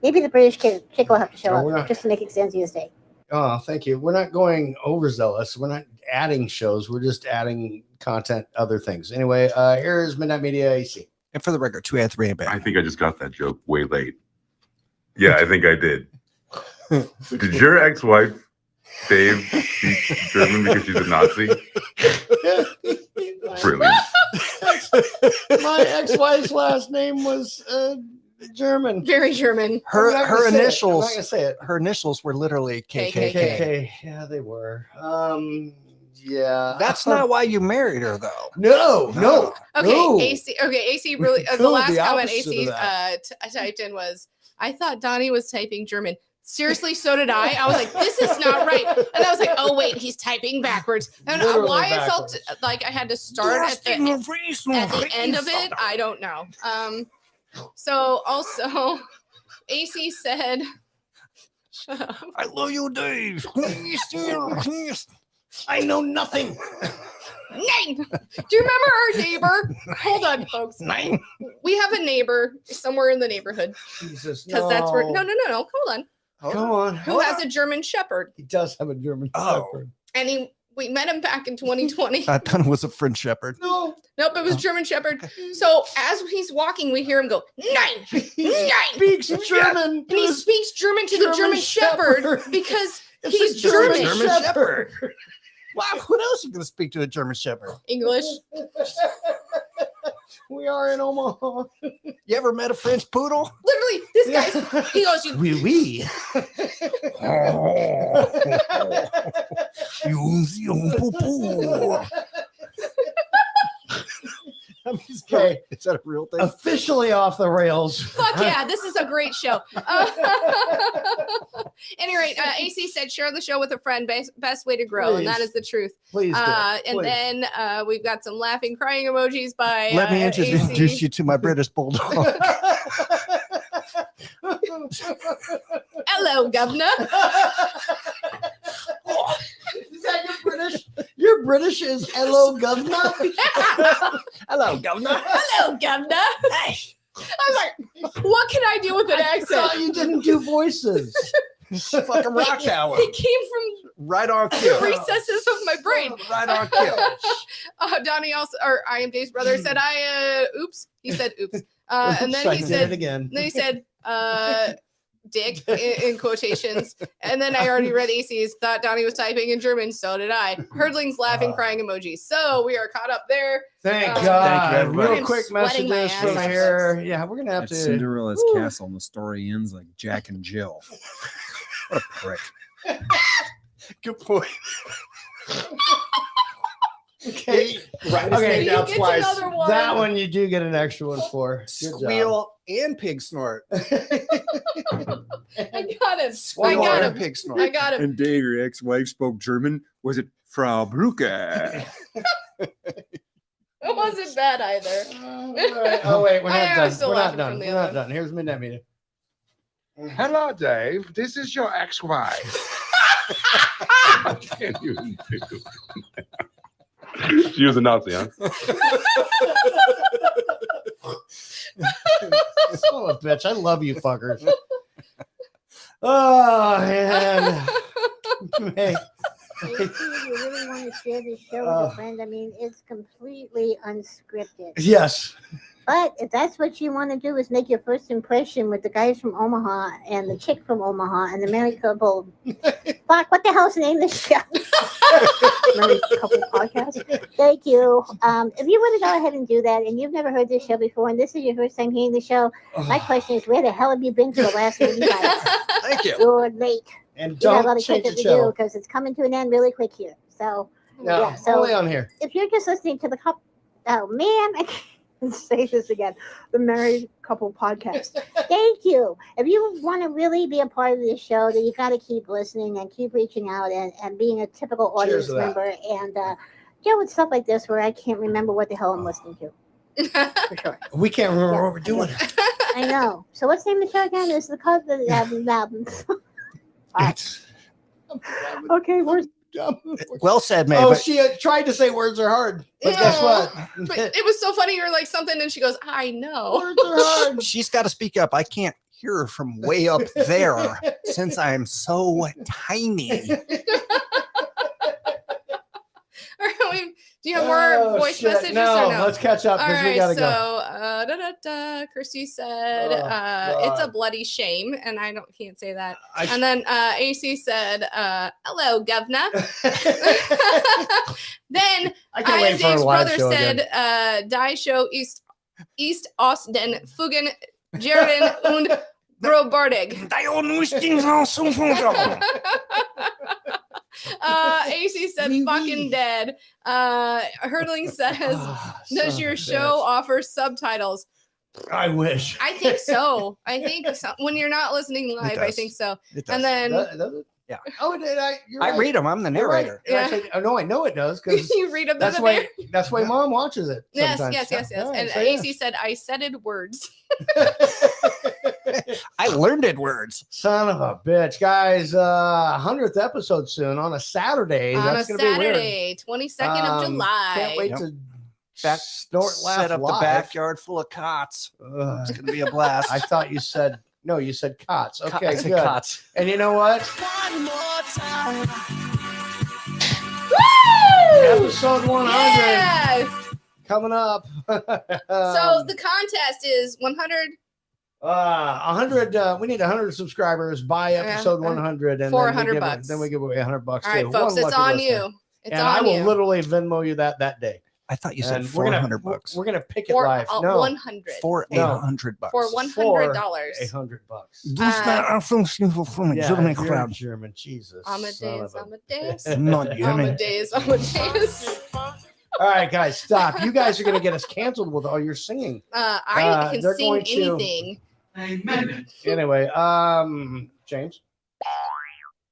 Maybe the British chick will have to show No, we're up not. just to make Xanzia's day. Oh, thank you. We're not going overzealous. We're not adding shows. We're just adding content, other things. Anyway, here's Midnight Media AC. And for the record, 2 out of 3 ain't bad. I think I just got that joke way late. Yeah, I think I did. Did your ex-wife, Dave, speak German because she's a Nazi? Brilliant. My ex-wife's last name was German. Very German. Her initials. I'm not gonna say it. Her initials were literally KKK. KKK. Yeah, they were. Yeah. That's not why you married her, though. No. Okay, no. AC. Okay, AC. Really, the No, last the comment opposite AC of that. typed in was, "I thought Donnie was typing German." Seriously, so did I. I was like, "This is not right," and I was like, "Oh wait, he's typing backwards." And Literally why I backwards. felt like I had to start at the end of it, I don't know. So also, AC said, "Shut up." I love you, Dave. I know nothing. Nine. Do you remember our neighbor? Hold on, folks. Nine. We have a neighbor somewhere in the neighborhood. Jesus, Because that's where. No. Hold on. Come on. Who has a German Shepherd? He does have a German Oh. Shepherd. And we met him back in 2020. I thought it was a French Shepherd. No. Nope, it was German Shepherd. So as he's walking, we hear him go, "Nine, nine." Speaks German. And he speaks German to the German Shepherd because he's a German German. German Shepherd. Wow, what else are you going to speak to a German Shepherd? English. We are in Omaha. You ever met a French poodle? Literally, this guy's, he goes, Oui, oui. Okay. Is that a real thing? Officially off the rails. "Fuck yeah, this is a great show." Any rate, AC said, "Share the show with a friend. Best way to grow," and that Please. is the truth. Please do. And Please. then we've got some laughing, crying emojis by. Let me introduce AC. you to my British bulldog. Hello, governor. Is that your British? Your British is hello, governor. Hello, governor. Hello, governor. Hey. I'm like, what can I do with an I accent? thought you didn't do voices. Fucking rock hour. It came from Right on the cue. recesses of my brain. Right on cue. Donnie also, or I am Dave's brother, said, oops. He said, oops. And then I he did said, it again. then he said, dick in quotations. And then I already read AC's, thought Donnie was typing in German. So did I. Hurdling's laughing, crying emojis. So we are caught up there. Thank Thank God. you, everybody. Real quick sweating my messages ass from off. here. Yeah, we're gonna have At to. Cinderella's Woo. castle, and the story ends like Jack and Jill. What a prick. Good point. Okay. Right. Okay. You get another one. That one you do get an extra one for. Good job. Squeal and pig snort. I got him. Squeal I got and him. pig snort. I got him. And Dave, your ex-wife, spoke German. Was it Frau Brücke? It wasn't bad either. Oh wait, we're I not was done. still We're not laughing done. from the We're other not one. done. Here's Midnight Media. Hello, Dave. This is your ex-wife. I can't even do it. She was a Nazi, huh? Son of a bitch. I love you fuckers. Oh, man. Hey. If you really want to share this show with a friend, I mean, it's completely unscripted. Yes. But if that's what you want to do, is make your first impression with the guys from Omaha and the chick from Omaha and the married couple. Fuck, what the hell's the name of the show? Married Couple Podcast. Thank you. If you want to go ahead and do that, and you've never heard this show before, and this is your first time hearing the show, my question is, where the hell have you been for the last 80 minutes? Thank you. You're late. And You got a lot don't of change catching the to do show. because it's coming to an end really quick here. So, No, yeah, so only on here. if you're just listening to the couple, oh man, I can't say this again, the Married Couple Podcast. Thank you. If you want to really be a part of this show, then you got to keep listening and keep reaching out and being a typical audience Cheers to that. member. And with stuff like this where I can't remember what the hell I'm listening to. For sure. We can't remember what we're doing. I know. So what's the name of the show again? It's the called the It's okay, we're dumb. Well said, May. Oh, but she tried to say words are hard, but guess No, what? But it was so funny. You're like something, and she goes, "I know." Words are hard. she's got to speak up. I can't hear her from way up there since I am so tiny. Do you have more voice shit. messages No, or no? let's catch up All because we right, gotta so, Christy said, it's a God. bloody shame, and I can't say that. I- And then AC said, hello, governor. Then I can't wait for a Dave's live brother show said, Die Show East Austin, Fugen, Jerden und Grobardig. AC said fucking dead. Hurdling says, does your show offer subtitles? I wish. I think so. I think so. When you're not listening live, I does. think so. It does. And then Does it? Yeah. Oh, you're I right. read them. I'm the You're right. narrator. You're Yeah. actually- oh, no, I know it does because you read them. that's why Mom watches it. Yes, sometimes. yes. All right, And so AC said, I said words. I learned it words. Son of a bitch, guys! 100th episode soon on a Saturday. On That's a gonna Saturday, 22nd of July. Can't wait to snort, laugh, Set up live. the backyard full of cots. It's gonna be a blast. I thought you said no. You said cots. Okay, I said good. cots. And you know what? One more time. Episode 100 Yeah. coming up. So the contest is 100. 100. We need 100 subscribers by episode 100, and $400 then we give, bucks. then we give away $100 All too. right, One folks, it's lucky on listener. you. It's and on I will you. literally Venmo you that day. I thought you said And we're gonna- $400. We're gonna pick it For live. No, 100. For No. $800. For $100. $800. I'm from German Yeah, crowd. German. Jesus. Amadeus, son of Amadeus. Not German. Amadeus, Amadeus. All right, guys, stop. You guys are gonna get us canceled with all your singing. I can they're sing going to- anything. Anyway, James,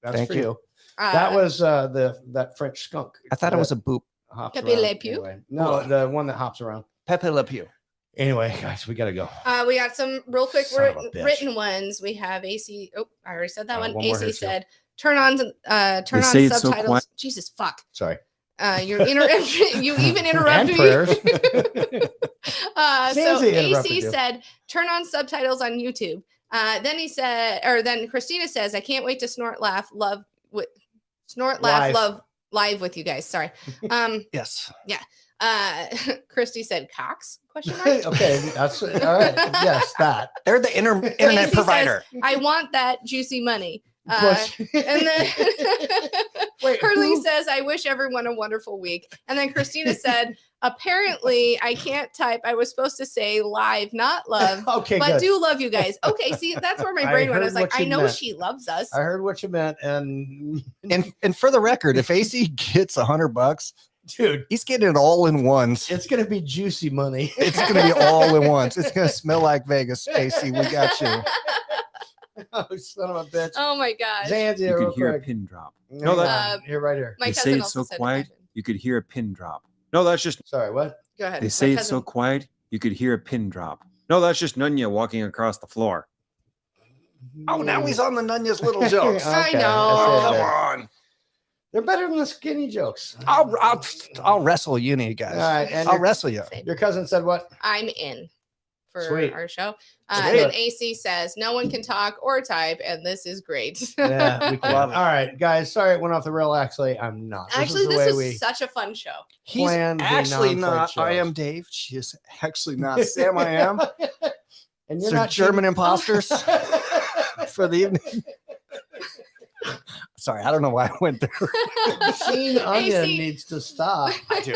that's Thank for you. you. That was that French skunk. I thought it was a boop. Hops Pepe around. Le Pew? Anyway. No, the one that hops around. Pepe Le Pew. Anyway, guys, we gotta go. We got some real quick Son of a bitch. written ones. We have AC. Oh, I already said that one. one more AC here, too. said, turn on say subtitles. it so quiet. Jesus fuck. Sorry. You even interrupted And prayers. me. So Zanzi interrupted AC you. said, turn on subtitles on YouTube. Then Christina says, I can't wait to snort, laugh, love with love live with you guys. Sorry. Yes. Yeah. Christy said Cox? Question mark. Okay, that's all right. Yes, that. They're the internet Casey provider. says, I want that juicy money. Push. And then Wait, Hurley who? says, I wish everyone a wonderful week. And then Christina said, apparently I can't type. I was supposed to say live, not love. Okay, but good. do love you guys. Okay, see, that's where my I brain went. I heard was like, what I you know meant. she loves us. I heard what you meant, and And for the record, if AC gets $100, dude, he's getting it all in ones. it's gonna be juicy money. It's gonna be all in ones. It's gonna smell like Vegas, AC. We got you. Oh, son of a bitch. Oh my gosh. Zanzi, You real could hear a quick. pin drop. No, that- here, right here. My They cousin say it's also so said quiet, imagine. you could hear a pin drop. No, that's just. Sorry, what? Go ahead. They My say it's so cousin- quiet, you could hear a pin drop. No, that's just Nunya walking across the floor. Oh, now he's on the Nunya's little jokes. I Okay, know. that's it. Come on. They're better than the skinny jokes. I'll wrestle you, guys. All right, and I'll your- wrestle you. Your cousin said what? I'm in for Sweet. our show. Let's And do then it. AC says, no one can talk or type, and this is great. Yeah, we can. All right, guys. Sorry it went off the rail. Actually, I'm not. Actually, is the this way was we such a fun show. He's planned the actually non-played not. I shows. am Dave. She is actually not Sam. I am. And you're They're not German cheating. imposters for the evening. Sorry, I don't know why I went there. Gene Onion AC needs to stop. I do.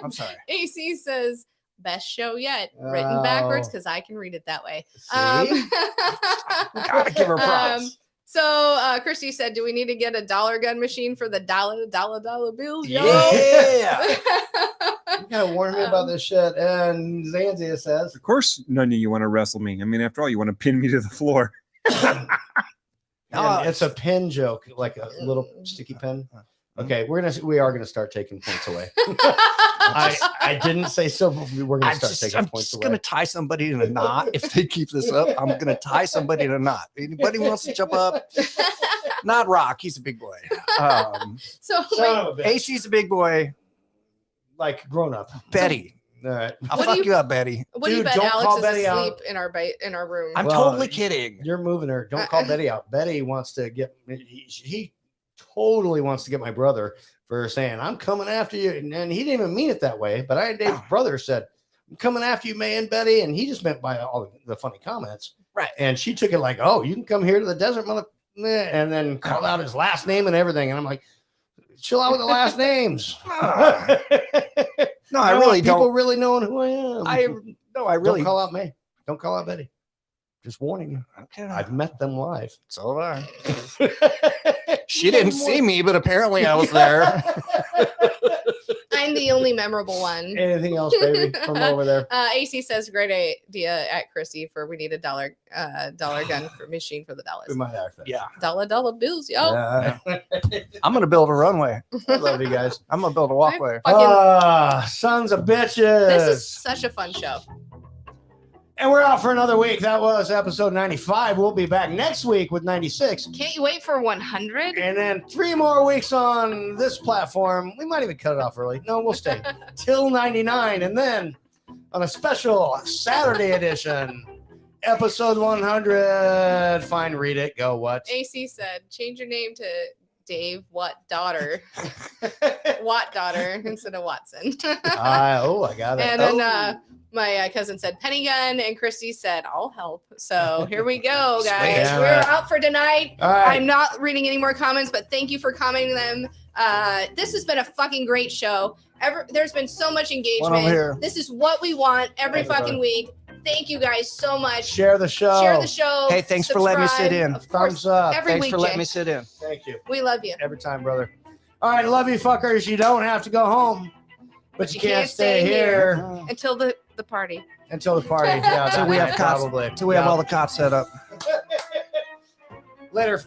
I'm sorry. AC says, best show yet, written backwards Oh. because I can read it that way. Gotta give her props. So Christy said, do we need to get a dollar gun machine for the dollar bills? Yo? Yeah. You gotta warn me about this shit. And Zanzia says, Of course, Nunya, you want to wrestle me. I mean, after all, you want to pin me to the floor. and it's a pin joke, like a little sticky pin. Okay, we are gonna start taking points away. I didn't say so, but we're gonna start taking I'm points just away. gonna tie somebody in a knot if they keep this up. I'm gonna tie somebody in a knot. Anybody wants to jump up? Not Rock. He's a big boy. So Son of a bitch. AC's a big boy. Like grown up. Betty. All right. I'll What do fuck you- you up, Betty. What do you Dude, bet don't Alex call is Betty asleep out. in our room? I'm Well, totally kidding. You're moving her. Don't call Betty out. Betty wants to get. He totally wants to get my brother for saying I'm coming after you, and he didn't even mean it that way. But Dave's brother said I'm coming after you, man, Betty, and he just meant by all the funny comments, right? And she took it like, oh, you can come here to the desert, mother, and then called out his last name and everything, and I'm like, chill out with the last names. No, I really people don't. really knowing who I am. I really don't call out me. Don't call out Betty. Just warning you. Okay. I've met them live. So have I. She didn't see me, but apparently I was there. I'm the only memorable one. Anything else, baby, from over there? AC says, great idea at Chrissy for we need a dollar gun for machine for the dollars. We might have that. Yeah. Dollar bills, yo. I'm gonna build a runway. I love you guys. I'm gonna build a walkway. Sons of bitches. This is such a fun show. And we're out for another week. That was episode 95. We'll be back next week with 96. Can't you wait for 100? And then 3 more weeks on this platform. We might even cut it off early. No, we'll stay till 99. And then on a special Saturday edition, episode 100. Fine, read it. Go what? AC said, change your name to Dave Watt Daughter. Watt Daughter instead of Watson. I got it. And then my cousin said Penny Gun, and Christy said I'll help. So here we go, guys. Sweet. We're out for tonight. All right. I'm not reading any more comments, but thank you for commenting them. This has been a fucking great show. There's been so much One over engagement. here. This is what we want every Thank you, fucking brother. week. Thank you guys so much. Share the show. Share the show. Hey, thanks for letting me sit subscribe. in. Of course, Thumbs up. every Thanks week, for letting Jay. me sit in. Thank you. We love you. Every time, brother. All right, love you fuckers. You don't have to go home, but you can't stay here until the party. until the party. Yeah, Till we have cops. probably. Till we have all the cops set up. Later.